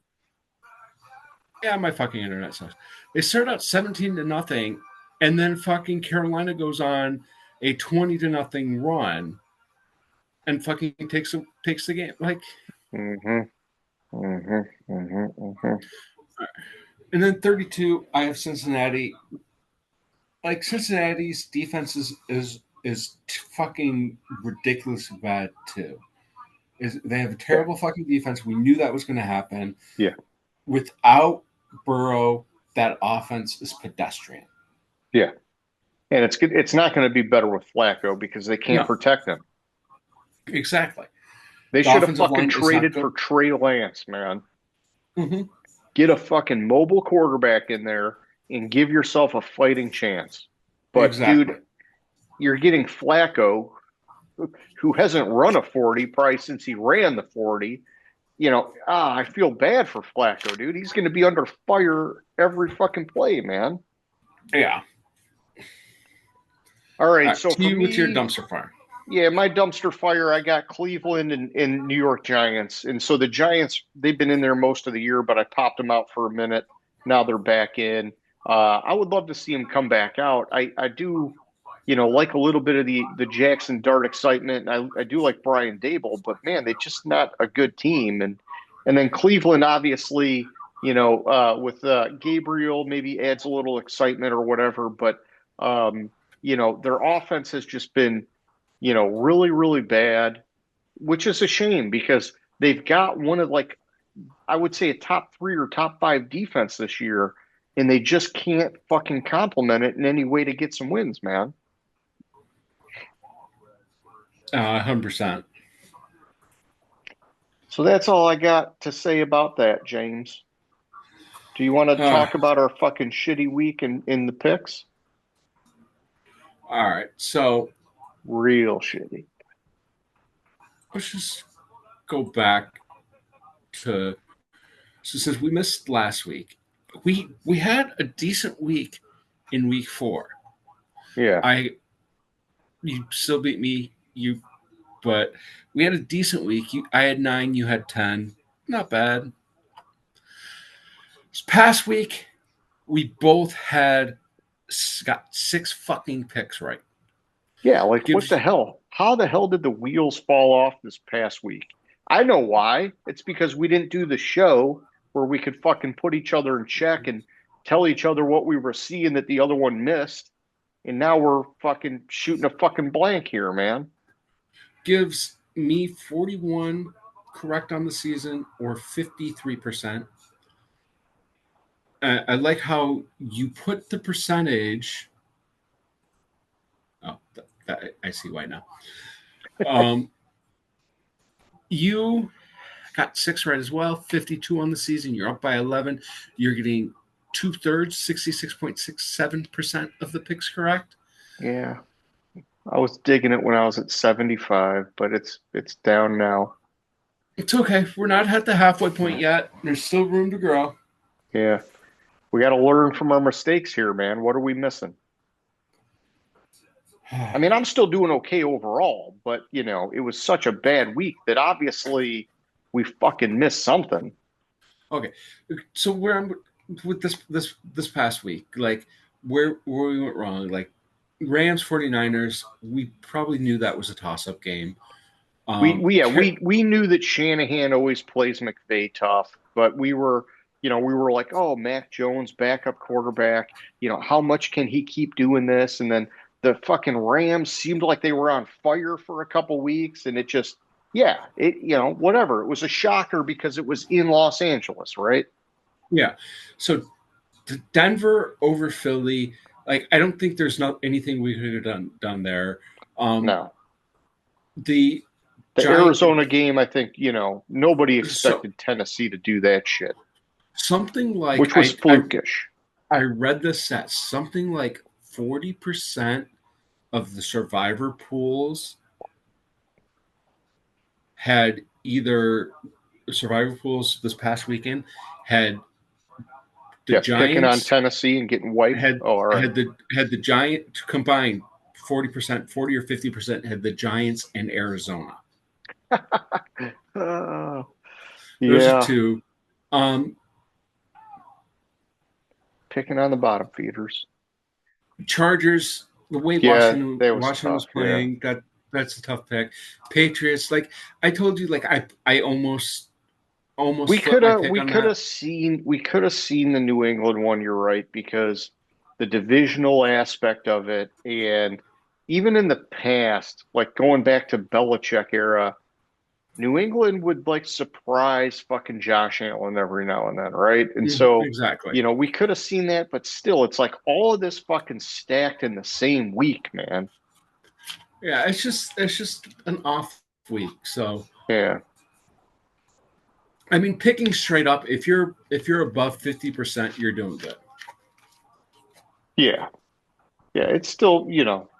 Yeah, my fucking internet sucks. They start out 17-0, and then fucking Carolina goes on a 20-0 run, and fucking takes the game. Like,
Mm-hmm. Mm-hmm. Mm-hmm. Mm-hmm.
and then 32, I have Cincinnati. Like Cincinnati's defense is fucking ridiculously bad too. They have a
Yeah.
terrible fucking defense. We knew that was going to happen.
Yeah.
Without Burrow, that offense is pedestrian.
Yeah. And it's good. It's not going to be better with Flacco because they can't
No,
protect him.
exactly.
They
The
should have
offensive
fucking
line is not
traded
good.
for Trey Lance, man.
Mm-hmm.
Get a fucking mobile quarterback in there and give yourself a fighting chance. But
Exactly.
dude, you're getting Flacco, who hasn't run a 40 probably since he ran the 40. I feel bad for Flacco, dude. He's going to be under fire every fucking play, man.
Yeah.
All right, so for
With your
me,
dumpster fire.
yeah, my dumpster fire, I got Cleveland and New York Giants. And so the Giants, they've been in there most of the year, but I popped them out for a minute. Now they're back in. I would love to see them come back out. I do, like a little bit of the Jackson Dart excitement. I do like Brian Dable, but man, they're just not a good team. And then Cleveland, obviously, with Gabriel, maybe adds a little excitement or whatever. But, their offense has just been really, really bad, which is a shame because they've got one of like, I would say a top three or top five defense this year, and they just can't fucking complement it in any way to get some wins, man.
100%.
So that's all I got to say about that, James. Do you want to talk about our fucking shitty week in the picks?
All right. So
Real shitty.
let's just go back to. So since we missed last week, we had a decent week in week 4.
Yeah.
You still beat me, but we had a decent week. I had 9, you had 10. Not bad. This past week, we both got 6 fucking picks right.
Yeah, like what the hell? How the hell did the wheels fall off this past week? I know why. It's because we didn't do the show where we could fucking put each other in check and tell each other what we were seeing that the other one missed. And now we're fucking shooting a fucking blank here, man.
Gives me 41 correct on the season or 53%. I like how you put the percentage. Oh, I see why now. You got 6 right as well. 52 on the season. You're up by 11. You're getting 2/3, 66.67% of the picks correct.
Yeah. I was digging it when I was at 75, but it's down now.
It's okay. We're not at the halfway point yet. There's still room to grow.
Yeah. We got to learn from our mistakes here, man. What are we missing? I mean, I'm still doing okay overall, but it was such a bad week that obviously we fucking missed something.
Okay, so where I'm with this past week, like where we went wrong, like Rams 49ers, we probably knew that was a toss-up game.
We knew that Shanahan always plays McVay tough, but we were like, oh, Mac Jones, backup quarterback, how much can he keep doing this? And then the fucking Rams seemed like they were on fire for a couple weeks, and whatever. It was a shocker because it was in Los Angeles, right?
Yeah, so Denver over Philly, like I don't think there's not anything we could have done there.
No.
The
The
Giant,
Arizona game, I think, nobody
so
expected Tennessee to do that shit,
something like
which was flukish.
I read this at something like 40% of the survivor pools had either survivor pools this past weekend had the
Picking on
Giants
Tennessee and getting wiped.
had
All right.
had the Giant combined 40%, 40 or 50% had the Giants and Arizona.
Uh,
Those are
yeah,
two.
picking on the bottom feeders.
Chargers, the way
Yeah,
Washington
that was
was
tough.
playing, that's a tough pick. Patriots, like I told you, like I almost
We
flipped
could
my
have
pick
we
on
could
that.
have seen the New England one. You're right, because the divisional aspect of it, and even in the past, like going back to Belichick era, New England would like surprise fucking Josh Allen every now and then, right? And so,
Exactly.
we could have seen that, but still, it's like all of this fucking stacked in the same week, man.
Yeah, it's just an off week. So
Yeah.
I mean, picking straight up, if you're above 50%, you're doing good.
Yeah. Yeah. It's still,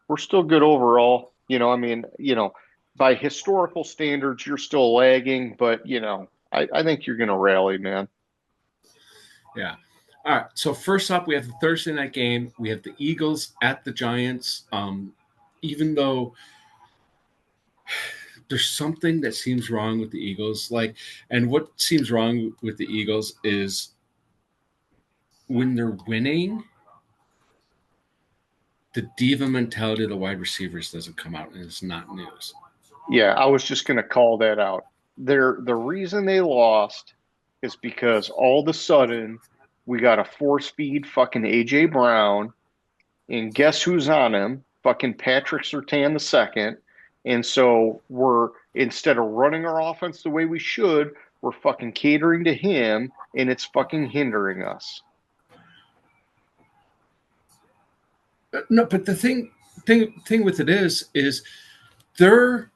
we're still good overall. I mean, by historical standards, you're still lagging, but, I think you're going to rally, man.
Yeah. All right. So first up, we have the Thursday night game. We have the Eagles at the Giants. Even though there's something that seems wrong with the Eagles, and what seems wrong with the Eagles is when they're winning, the diva mentality of the wide receivers doesn't come out, and it's not news.
Yeah, I was just going to call that out. The reason they lost is because all of a sudden we got a force feed fucking AJ Brown, and guess who's on him? Fucking Patrick Surtain the second. And so instead of running our offense the way we should, we're fucking catering to him, and it's fucking hindering us.
No, but the thing with it is they're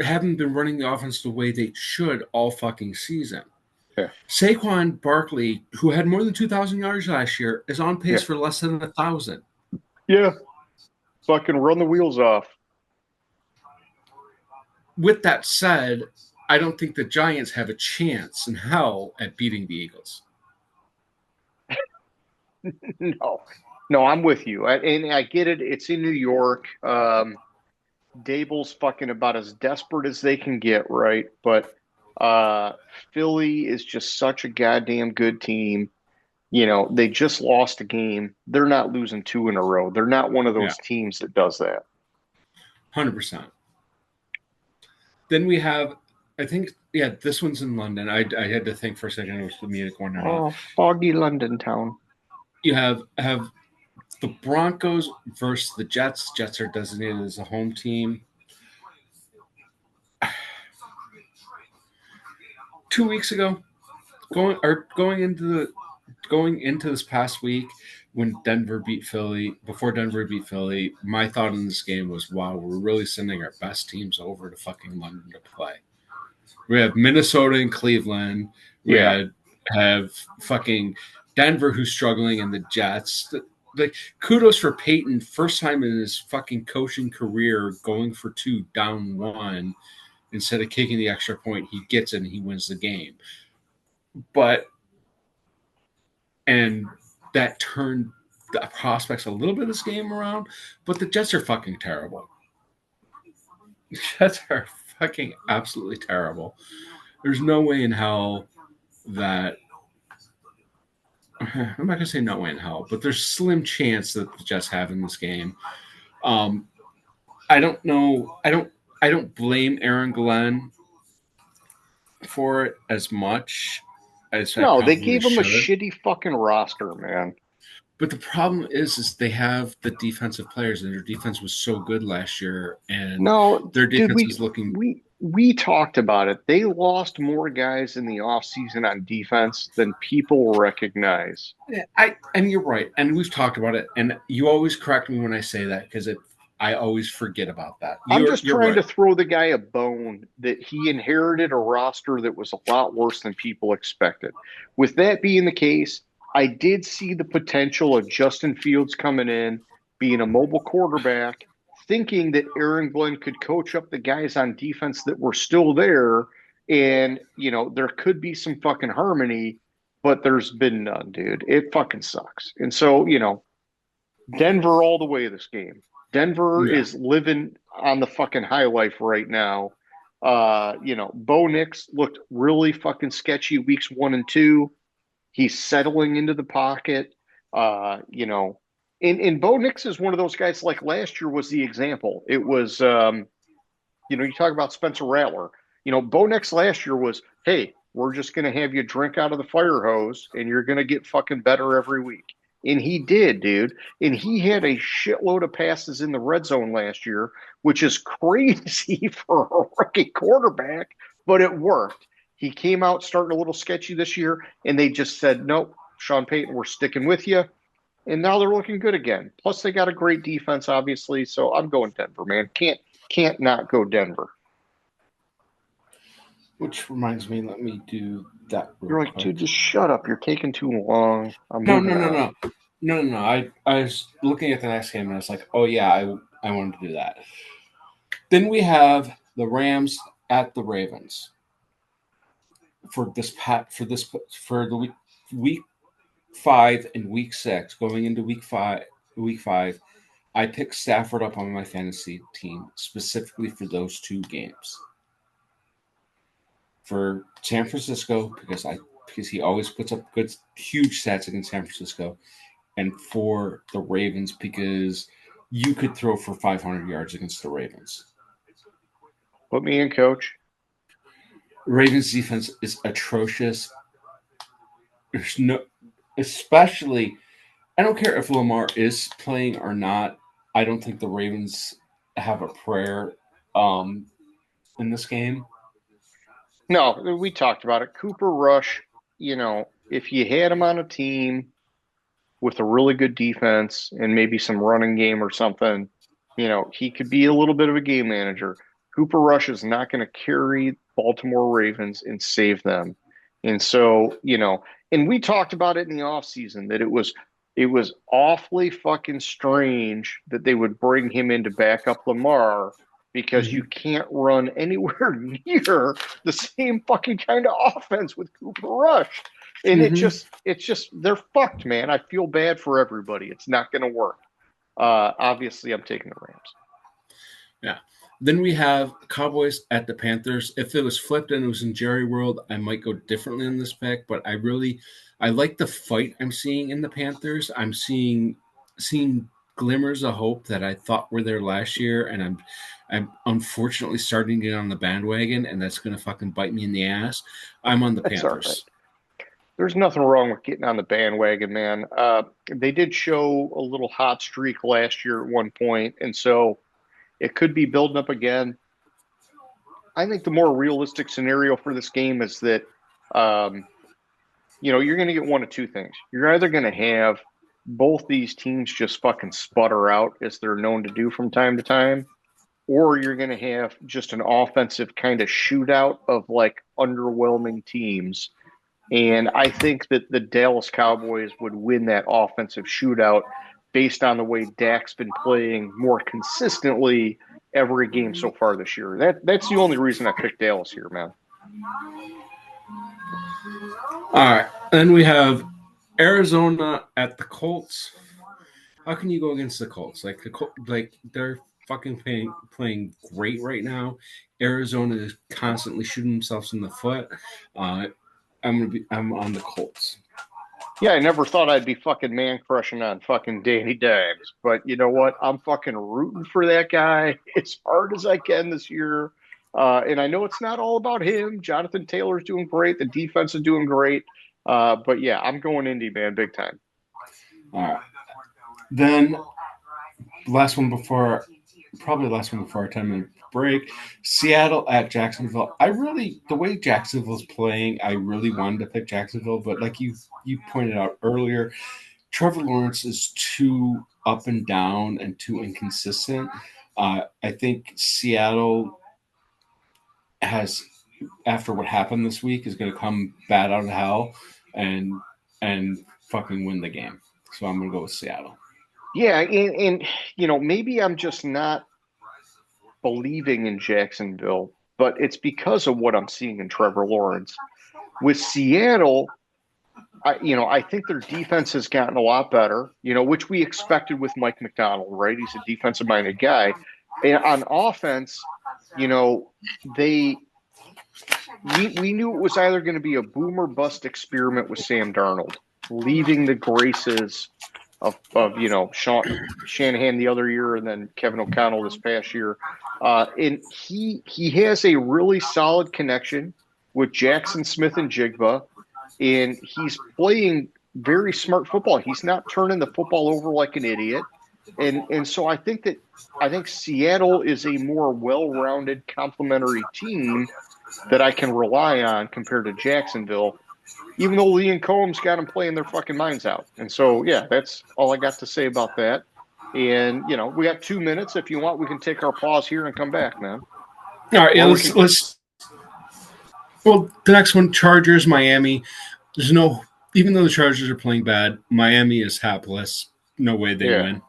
haven't been running the offense the way they should all fucking season.
Yeah.
Saquon Barkley, who had more than 2,000 yards last year, is on pace for less than 1,000.
Yeah. Fucking run the wheels off.
With that said, I don't think the Giants have a chance in hell at beating the Eagles.
No, I'm with you. And I get it. It's in New York. Dable's fucking about as desperate as they can get, right? But Philly is just such a goddamn good team. They just lost a game. They're not losing 2 in a row. They're not one of those teams that does that.
100%. Then we have, I think, this one's in London. I had to think for a second it was the Munich one or not.
Oh, foggy London town.
You have the Broncos versus the Jets. Jets are designated as a home team. 2 weeks ago, going into this past week when Denver beat Philly, before Denver beat Philly, my thought in this game was, wow, we're really sending our best teams over to fucking London to play. We have Minnesota and Cleveland. We
Yeah.
have fucking Denver who's struggling, and the Jets. Like, kudos for Peyton, first time in his fucking coaching career going for 2 down 1 instead of kicking the extra point. He gets it and he wins the game. And that turned the prospects a little bit of this game around, but the Jets are fucking terrible. The Jets are fucking absolutely terrible. There's no way in hell that I'm not gonna say no way in hell, but there's slim chance that the Jets have in this game. I don't know. I don't blame Aaron Glenn for it as much as I
No, they
probably
gave him a
should.
shitty fucking roster, man.
But the problem is they have the defensive players, and their defense was so good last year, and
No,
their
dude,
defense is looking.
we talked about it. They lost more guys in the offseason on defense than people recognize.
And you're right, and we've talked about it, and you always correct me when I say that because I always forget about that.
I'm just
You're
trying
right.
to throw the guy a bone that he inherited a roster that was a lot worse than people expected. With that being the case, I did see the potential of Justin Fields coming in, being a mobile quarterback, thinking that Aaron Glenn could coach up the guys on defense that were still there. And, there could be some fucking harmony, but there's been none, dude. It fucking sucks. And so, Denver all the way this game. Denver
Yeah.
is living on the fucking high life right now. Bo Nix looked really fucking sketchy weeks 1 and 2. He's settling into the pocket. And Bo Nix is one of those guys like last year was the example. It was, you talk about Spencer Rattler. Bo Nix last year was, hey, we're just going to have you drink out of the fire hose and you're going to get fucking better every week. And he did, dude. And he had a shitload of passes in the red zone last year, which is crazy for a rookie quarterback, but it worked. He came out starting a little sketchy this year, and they just said, nope, Sean Payton, we're sticking with you. And now they're looking good again. Plus, they got a great defense, obviously. So I'm going Denver, man. Can't not go Denver.
Which reminds me, let me do that.
You're like, dude, just shut up. You're taking too long.
No. I was looking at the next game and I was like, oh yeah, I wanted to do that. Then we have the Rams at the Ravens for the week 5 and week 6 going into week 5. I picked Stafford up on my fantasy team specifically for those 2 games. For San Francisco because he always puts up good huge stats against San Francisco, and for the Ravens because you could throw for 500 yards against the Ravens.
Put me in, coach.
Ravens defense is atrocious. There's no, especially, I don't care if Lamar is playing or not. I don't think the Ravens have a prayer in this game.
No, we talked about it. Cooper Rush, if you had him on a team with a really good defense and maybe some running game or something, he could be a little bit of a game manager. Cooper Rush is not going to carry Baltimore Ravens and save them. And so, and we talked about it in the offseason that it was awfully fucking strange that they would bring him in to back up Lamar because you can't run anywhere near the same fucking kind of offense with Cooper Rush. And it's just, they're fucked, man. I feel bad for everybody. It's not going to work. Obviously, I'm taking the Rams.
Yeah. Then we have Cowboys at the Panthers. If it was flipped and it was in Jerry World, I might go differently in this pick, but I like the fight I'm seeing in the Panthers. I'm seeing glimmers of hope that I thought were there last year, and I'm unfortunately starting to get on the bandwagon, and that's going to fucking bite me in the ass. I'm on the
That's
Panthers.
all right. There's nothing wrong with getting on the bandwagon, man. They did show a little hot streak last year at one point, and so it could be building up again. I think the more realistic scenario for this game is that, you're going to get one of 2 things. You're either going to have both these teams just fucking sputter out as they're known to do from time to time, or you're going to have just an offensive kind of shootout of like underwhelming teams. And I think that the Dallas Cowboys would win that offensive shootout based on the way Dak's been playing more consistently every game so far this year. That's the only reason I picked Dallas here, man.
All right. Then we have Arizona at the Colts. How can you go against the Colts? Like they're fucking playing great right now. Arizona is constantly shooting themselves in the foot. I'm on the Colts.
Yeah, I never thought I'd be fucking man crushing on fucking Danny Dimes, but you know what? I'm fucking rooting for that guy as hard as I can this year. And I know it's not all about him. Jonathan Taylor's doing great. The defense is doing great. But yeah, I'm going Indy, man, big time.
All right. Then last one before our 10-minute break. Seattle at Jacksonville. The way Jacksonville's playing, I really wanted to pick Jacksonville, but like you pointed out earlier, Trevor Lawrence is too up and down and too inconsistent. I think Seattle has, after what happened this week, is going to come bad out of hell and fucking win the game. So I'm going to go with Seattle.
Yeah, and you know, maybe I'm just not believing in Jacksonville, but it's because of what I'm seeing in Trevor Lawrence. With Seattle, I think their defense has gotten a lot better, which we expected with Mike McDonald, right? He's a defensive minded guy. And on offense, they we knew it was either going to be a boom or bust experiment with Sam Darnold, leaving the graces of Shanahan the other year and then Kevin O'Connell this past year. And he has a really solid connection with Jackson Smith and Jigba, and he's playing very smart football. He's not turning the football over like an idiot. And so I think Seattle is a more well-rounded complementary team that I can rely on compared to Jacksonville, even though Liam Combs got them playing their fucking minds out. And so, yeah, that's all I got to say about that. And, we got 2 minutes. If you want, we can take our pause here and come back, man.
All right, yeah, let's. Well, the next one, Chargers, Miami. Even though the Chargers are playing bad, Miami is hapless. No way they win.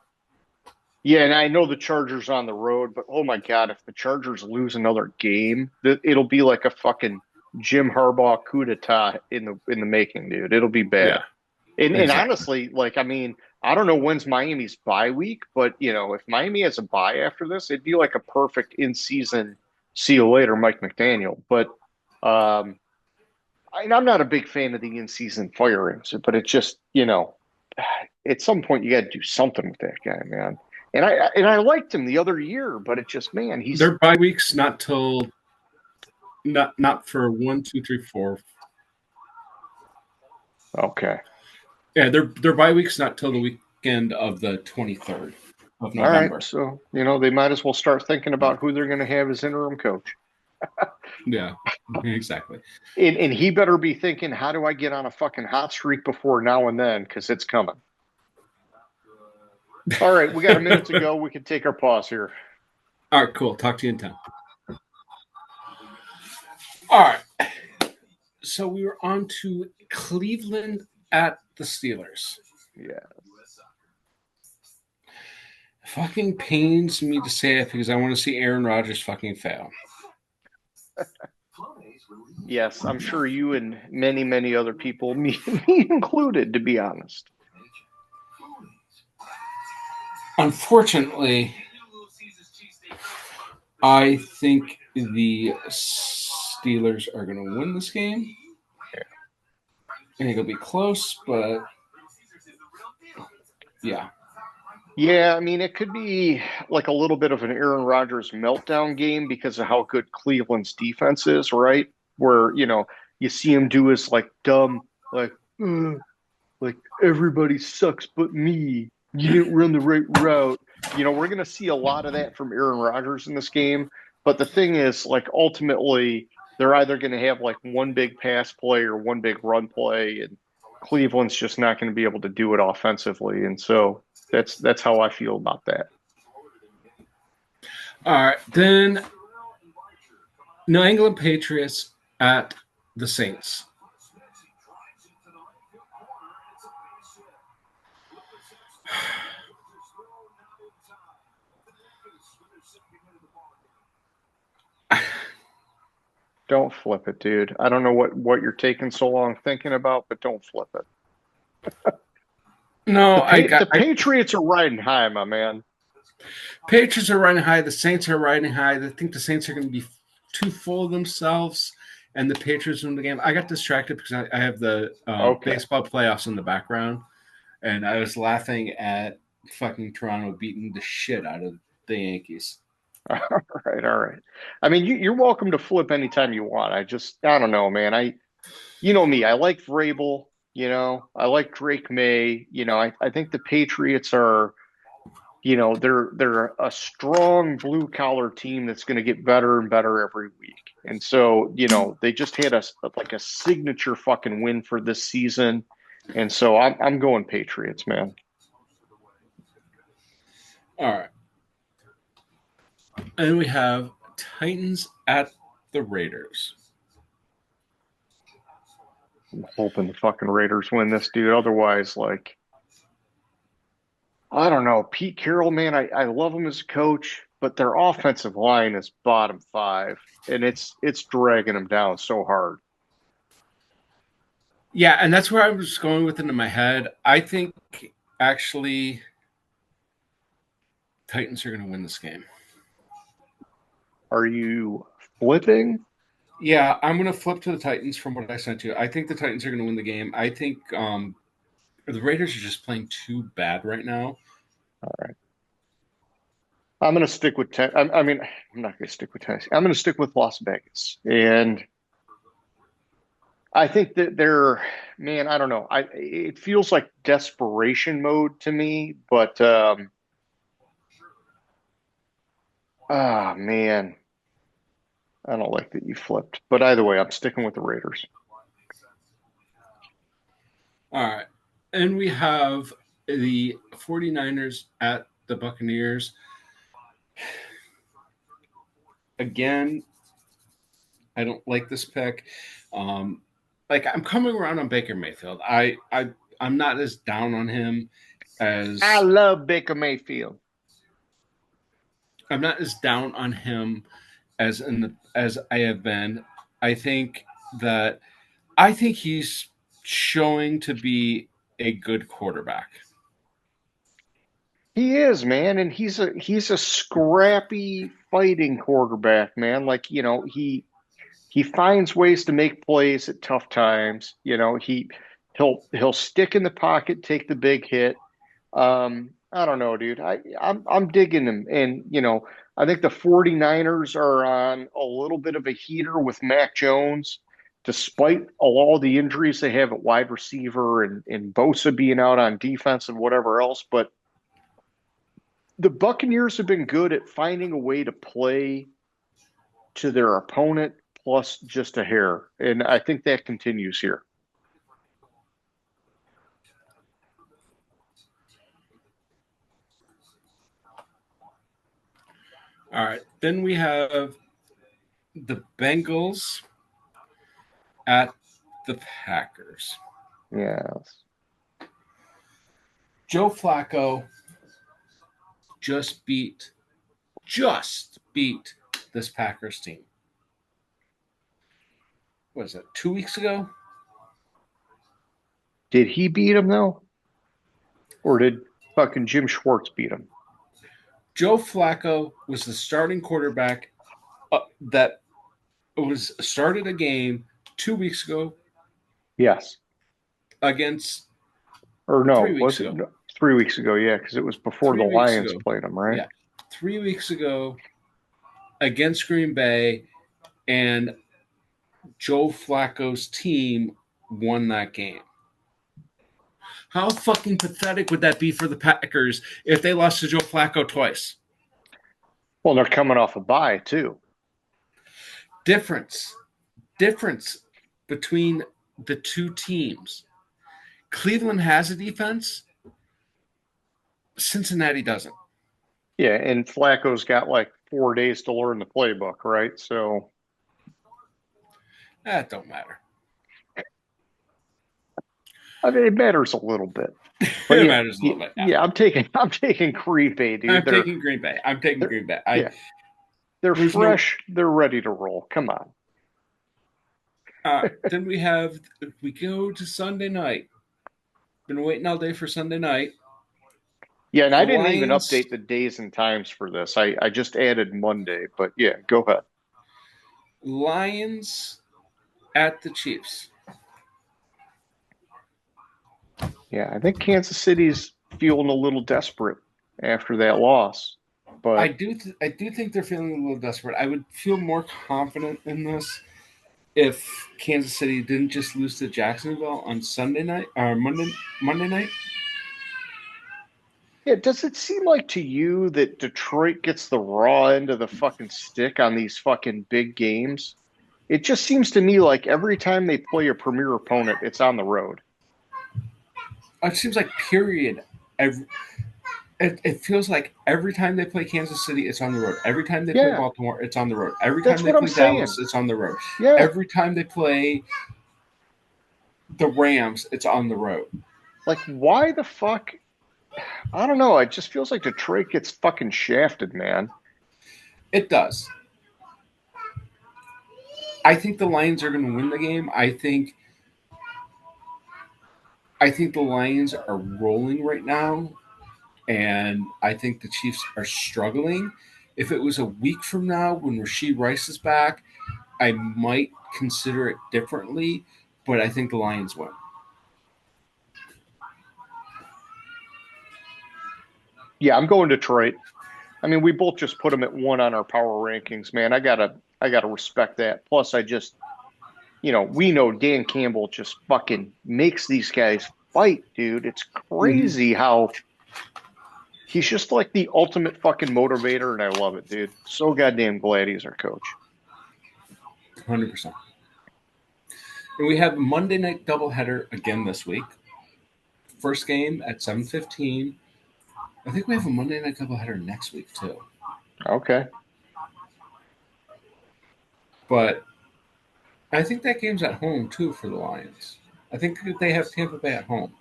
Yeah, and I know the Chargers on the road, but oh my God, if the Chargers lose another game, it'll be like a fucking Jim Harbaugh coup d'etat in the making, dude. It'll be bad. Yeah, and honestly, I don't know when's Miami's bye week, but if Miami has a bye after this, it'd be like a perfect in-season see you later, Mike McDaniel. But I'm not a big fan of the in-season firings, but it's just at some point you got to do something with that guy, man. And I liked him the other year, but it just, man,
their bye weeks not for 1, 2, 3, 4.
Okay.
Yeah, their bye week's not till the weekend of the 23rd of November.
All right, so they might as well start thinking about who they're going to have as interim coach.
Yeah, exactly.
And he better be thinking, how do I get on a fucking hot streak before now and then? Because it's coming. All right, we got a minute to go. We can take our pause here.
All right, cool. Talk to you in 10. All right. So we were on to Cleveland at the Steelers.
Yeah.
Fucking pains me to say it because I want to see Aaron Rodgers fucking fail.
Yes, I'm sure you and many, many other people, me included, to be honest.
Unfortunately, I think the Steelers are going to win this game. I think it'll be close, but yeah.
Yeah, it could be like a little bit of an Aaron Rodgers meltdown game because of how good Cleveland's defense is, right? Where, you see him do his like dumb, like everybody sucks but me. You didn't run the right route. We're going to see a lot of that from Aaron Rodgers in this game. But the thing is, like, ultimately, they're either going to have like one big pass play or one big run play, and Cleveland's just not going to be able to do it offensively. And so that's how I feel about that.
All right, then New England Patriots at the Saints.
Don't flip it, dude. I don't know what you're taking so long thinking about, but don't flip it.
No,
The Patriots are riding high, my man.
Patriots are riding high. The Saints are riding high. I think the Saints are going to be too full of themselves, and the Patriots win the game. I got distracted because I have the
Okay.
baseball playoffs in the background, and I was laughing at fucking Toronto beating the shit out of the Yankees.
All right, all right. I mean, you're welcome to flip anytime you want. I don't know, man. You know me. I like Vrabel. I like Drake May. I think the Patriots are, they're a strong blue collar team that's going to get better and better every week. And so, they just had like a signature fucking win for this season. And so I'm going Patriots, man.
All right. And we have Titans at the Raiders.
I'm hoping the fucking Raiders win this, dude. Otherwise, like, I don't know. Pete Carroll, man, I love him as a coach, but their offensive line is bottom five, and it's dragging them down so hard.
Yeah, and that's where I was going with it in my head. I think actually Titans are going to win this game.
Are you flipping?
Yeah, I'm going to flip to the Titans from what I sent you. I think the Titans are going to win the game. I think the Raiders are just playing too bad right now.
All right. I'm going to stick with I mean, I'm not going to stick with Tennessee. I'm going to stick with Las Vegas, and I think that man, I don't know. It feels like desperation mode to me, but man, I don't like that you flipped. But either way, I'm sticking with the Raiders.
All right. And we have the 49ers at the Buccaneers. Again, I don't like this pick. I'm coming around on Baker Mayfield. I'm not as down on him as
I love Baker Mayfield.
I'm not as down on him as as I have been. I think that I think he's showing to be a good quarterback.
He is, man, and he's a scrappy fighting quarterback, man. Like, he finds ways to make plays at tough times. He'll stick in the pocket, take the big hit. I don't know, dude. I'm digging him. And, I think the 49ers are on a little bit of a heater with Mac Jones, despite all the injuries they have at wide receiver and Bosa being out on defense and whatever else. But the Buccaneers have been good at finding a way to play to their opponent plus just a hair. And I think that continues here.
All right. Then we have the Bengals at the Packers.
Yes.
Joe Flacco just beat this Packers team. What was it, 2 weeks ago?
Did he beat him though? Or did fucking Jim Schwartz beat him?
Joe Flacco was the starting quarterback that was started a game 2 weeks ago.
Yes.
Against
or no,
3 weeks ago.
No, 3 weeks ago? Yeah, because it was before the Lions played him, right?
Yeah, 3 weeks ago against Green Bay, and Joe Flacco's team won that game. How fucking pathetic would that be for the Packers if they lost to Joe Flacco twice?
Well, they're coming off a bye, too.
Difference between the two teams. Cleveland has a defense. Cincinnati doesn't.
Yeah, and Flacco's got like 4 days to learn the playbook, right? So
That don't matter.
I mean, it matters a little bit. But
It
yeah,
matters a little bit.
yeah, I'm taking Green Bay, dude.
I'm taking Green Bay.
Yeah, they're
There's no.
fresh. They're ready to roll. Come on.
Then we go to Sunday night. Been waiting all day for Sunday night.
Yeah, and
The
I didn't even
Lions,
update the days and times for this. I just added Monday, but yeah, go ahead.
Lions at the Chiefs.
Yeah, I think Kansas City's feeling a little desperate after that loss.
I
But
do think they're feeling a little desperate. I would feel more confident in this if Kansas City didn't just lose to Jacksonville on Sunday night or Monday night.
yeah, does it seem like to you that Detroit gets the raw end of the fucking stick on these fucking big games? It just seems to me like every time they play a premier opponent, it's on the road.
It seems like period. Every, it feels like every time they play Kansas City, it's on the road. Every time they play
Yeah,
Baltimore, it's on the road. Every time
that's
they
what I'm
play
saying.
Dallas, it's on the road.
Yeah,
Every time they play the Rams, it's on the road.
like why the fuck? I don't know. It just feels like Detroit gets fucking shafted, man.
It does. I think the Lions are going to win the game. I think the Lions are rolling right now, and I think the Chiefs are struggling. If it was a week from now when Rashee Rice is back, I might consider it differently, but I think the Lions win.
Yeah, I'm going Detroit. I mean, we both just put them at one on our power rankings, man. I gotta respect that. Plus, we know Dan Campbell just fucking makes these guys fight, dude. It's
Mm-hmm.
crazy how he's just like the ultimate fucking motivator, and I love it, dude. So goddamn glad he's our coach.
100%. And we have a Monday night doubleheader again this week. First game at 7:15. I think we have a Monday night doubleheader next week too.
Okay.
But I think that game's at home too for the Lions. I think they have Tampa Bay at home.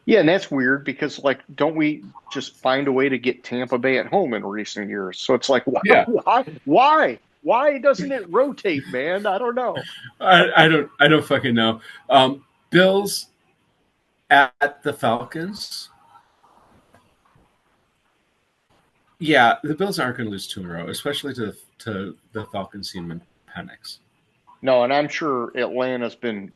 Yeah, and that's weird because like, don't we just find a way to get Tampa Bay at home in recent years? So it's like, why,
Yeah,
why doesn't it rotate, man? I don't know.
I don't fucking know. Bills at the Falcons. Yeah, the Bills aren't going to lose two in a row, especially to the Falcons team in Penix.
No, and I'm sure Atlanta's been,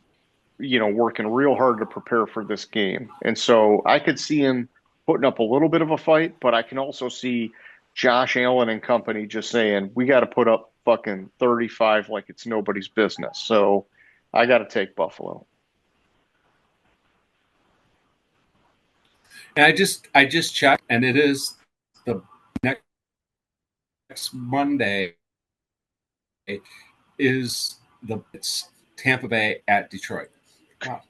working real hard to prepare for this game. And so I could see him putting up a little bit of a fight, but I can also see Josh Allen and company just saying, we got to put up fucking 35 like it's nobody's business. So I got to take Buffalo.
And I just checked, and it is the next Monday is it's Tampa Bay at Detroit. Wow.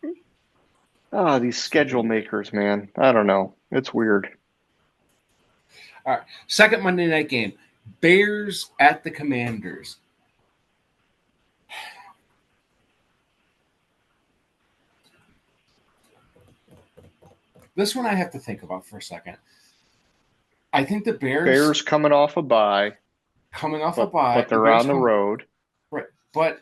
Ah, these schedule makers, man. I don't know. It's weird.
All right, second Monday night game, Bears at the Commanders. This one I have to think about for a second. I think the
Bears coming off a bye,
coming off a
but
bye,
but they're on the road.
right, but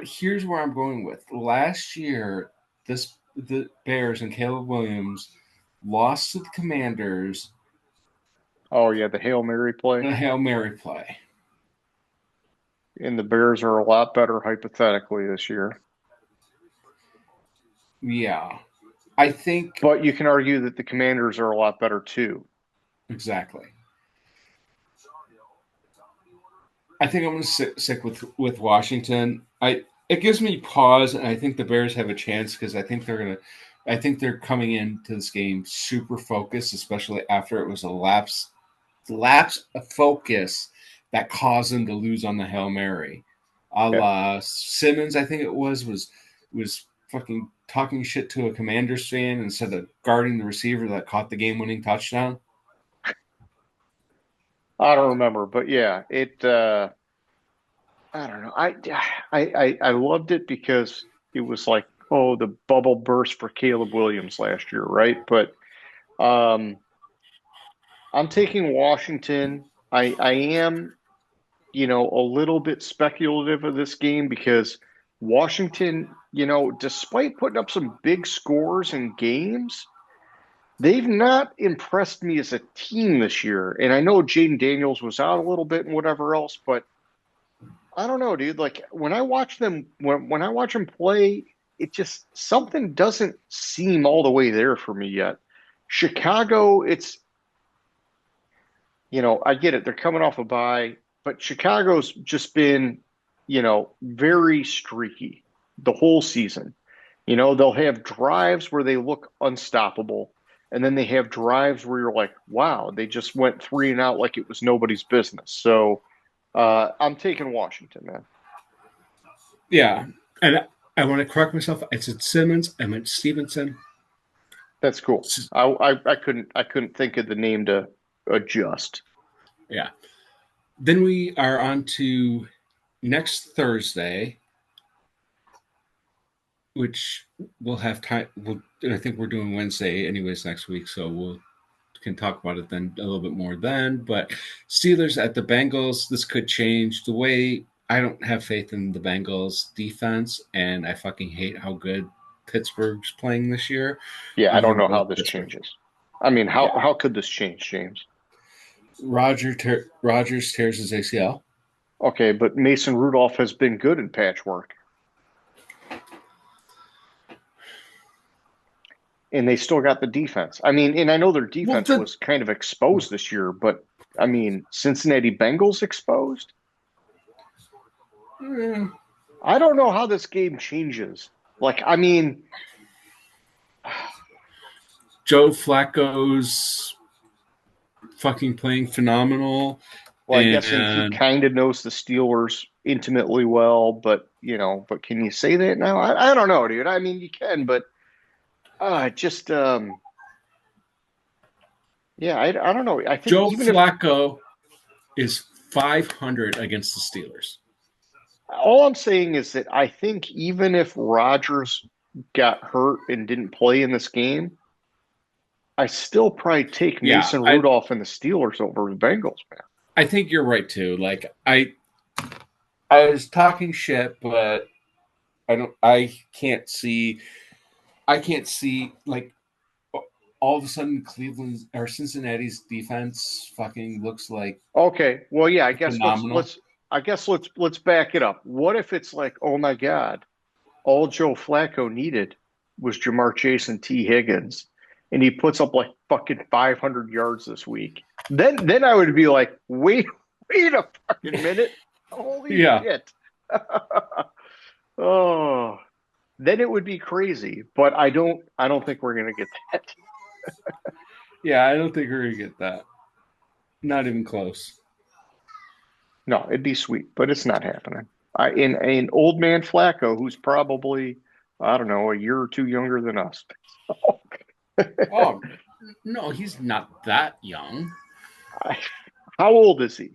here's where I'm going with. Last year, the Bears and Caleb Williams lost to the Commanders
Oh yeah, the Hail Mary play.
in a Hail Mary play.
And the Bears are a lot better hypothetically this year.
Yeah, I think
But you can argue that the Commanders are a lot better too.
exactly. I think I'm going to stick with Washington. It gives me pause, and I think the Bears have a chance because I think they're coming into this game super focused, especially after it was a lapse of focus that caused them to lose on the Hail Mary. A
Yeah.
la Simmons, I think it was fucking talking shit to a Commanders fan instead of guarding the receiver that caught the game winning touchdown.
I don't remember, but yeah, it. I don't know. I loved it because it was like, oh, the bubble burst for Caleb Williams last year, right? But um, I'm taking Washington. I am, a little bit speculative of this game because Washington, despite putting up some big scores in games, they've not impressed me as a team this year. And I know Jaden Daniels was out a little bit and whatever else, but I don't know, dude. Like when I watch them, when I watch them play, it just something doesn't seem all the way there for me yet. Chicago, I get it. They're coming off a bye, but Chicago's just been, very streaky the whole season. They'll have drives where they look unstoppable, and then they have drives where you're like, wow, they just went three and out like it was nobody's business. So I'm taking Washington, man.
Yeah, and I want to correct myself. I said Simmons. I meant Stevenson.
That's cool. I couldn't think of the name to adjust.
Yeah. Then we are on to next Thursday, which we'll have time. I think we're doing Wednesday anyways next week, so we'll can talk about it then a little bit more then. But Steelers at the Bengals, this could change the way. I don't have faith in the Bengals defense, and I fucking hate how good Pittsburgh's playing this year.
Yeah, I
I'm
don't
gonna
know
go
how
with
this
Pittsburgh.
changes. I mean, how
Yeah,
how could this change, James?
Rogers tears his ACL.
Okay, but Mason Rudolph has been good in patchwork, and they still got the defense. I mean, and I know their
Well,
defense was kind of exposed this year, but I mean, Cincinnati Bengals exposed?
eh,
I don't know how this game changes. Like, I mean,
Joe Flacco's fucking playing phenomenal,
well, I guess he
and
kind of knows the Steelers intimately well, but can you say that now? I don't know, dude. I mean, you can, but just yeah, I don't know. I think
Joe
even if
Flacco is 500 against the Steelers.
all I'm saying is that I think even if Rodgers got hurt and didn't play in this game, I still probably take
Yeah,
Mason Rudolph and the Steelers over the Bengals, man.
I think you're right too. Like I was talking shit, but I can't see like all of a sudden Cleveland's or Cincinnati's defense fucking looks like
Okay, well, yeah, I guess let's
phenomenal.
let's I guess let's back it up. What if it's like, oh my God, all Joe Flacco needed was Jamar Chase and T. Higgins, and he puts up like fucking 500 yards this week. Then I would be like, wait a fucking minute, holy
Yeah.
shit. Oh, then it would be crazy. But I don't think we're gonna get that.
Yeah, I don't think we're gonna get that. Not even close.
No, it'd be sweet, but it's not happening. In old man Flacco, who's probably, I don't know, a year or two younger than us.
Oh no, he's not that young.
How old is he?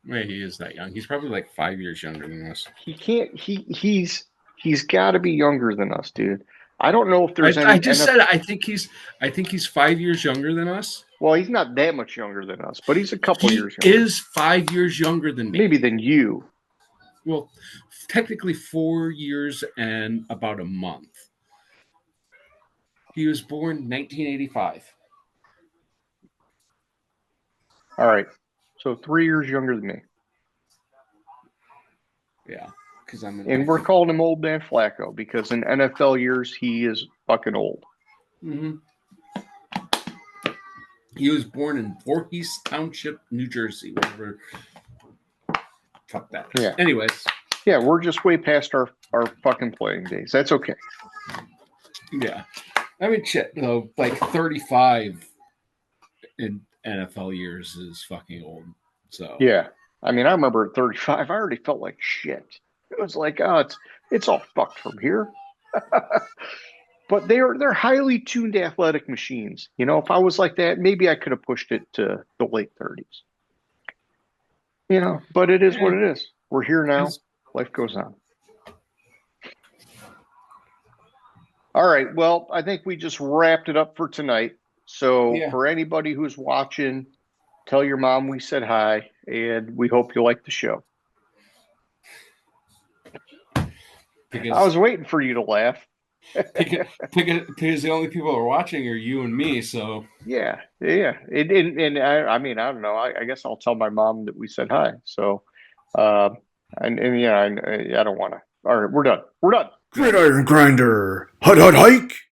Wait, he is that young. He's probably like 5 years younger than us.
He can't. He's got to be younger than us, dude. I don't know if there's
I
any
just
NFL.
said I think he's 5 years younger than us.
Well, he's not that much younger than us, but he's a couple
He
years younger,
is 5 years younger than me.
maybe than you.
Well, technically 4 years and about a month. He was born 1985.
All right, so 3 years younger than me,
Yeah, because I'm
and we're calling him old man Flacco because in NFL years he is fucking old.
Mhm. He was born in Voorhees Township, New Jersey. Whatever. Fuck that.
Yeah.
Anyways,
Yeah, we're just way past our fucking playing days. That's okay.
yeah. I mean, shit. Though, like 35 in NFL years is fucking old. So
Yeah. I mean, I remember at 35, I already felt like shit. It was like, oh, it's all fucked from here. But they're highly tuned athletic machines. If I was like that, maybe I could have pushed it to the late 30s. But it is what it is. We're here now. Life goes on. All right. Well, I think we just wrapped it up for tonight. So for anybody who's watching, tell your mom we said hi, and we hope you like the show. I was waiting for you to laugh.
Because the only people who are watching are you and me. So
yeah. And I mean, I don't know. I guess I'll tell my mom that we said hi. So, I don't want to. All right, we're done.
Gridiron Grinder. Hut hike.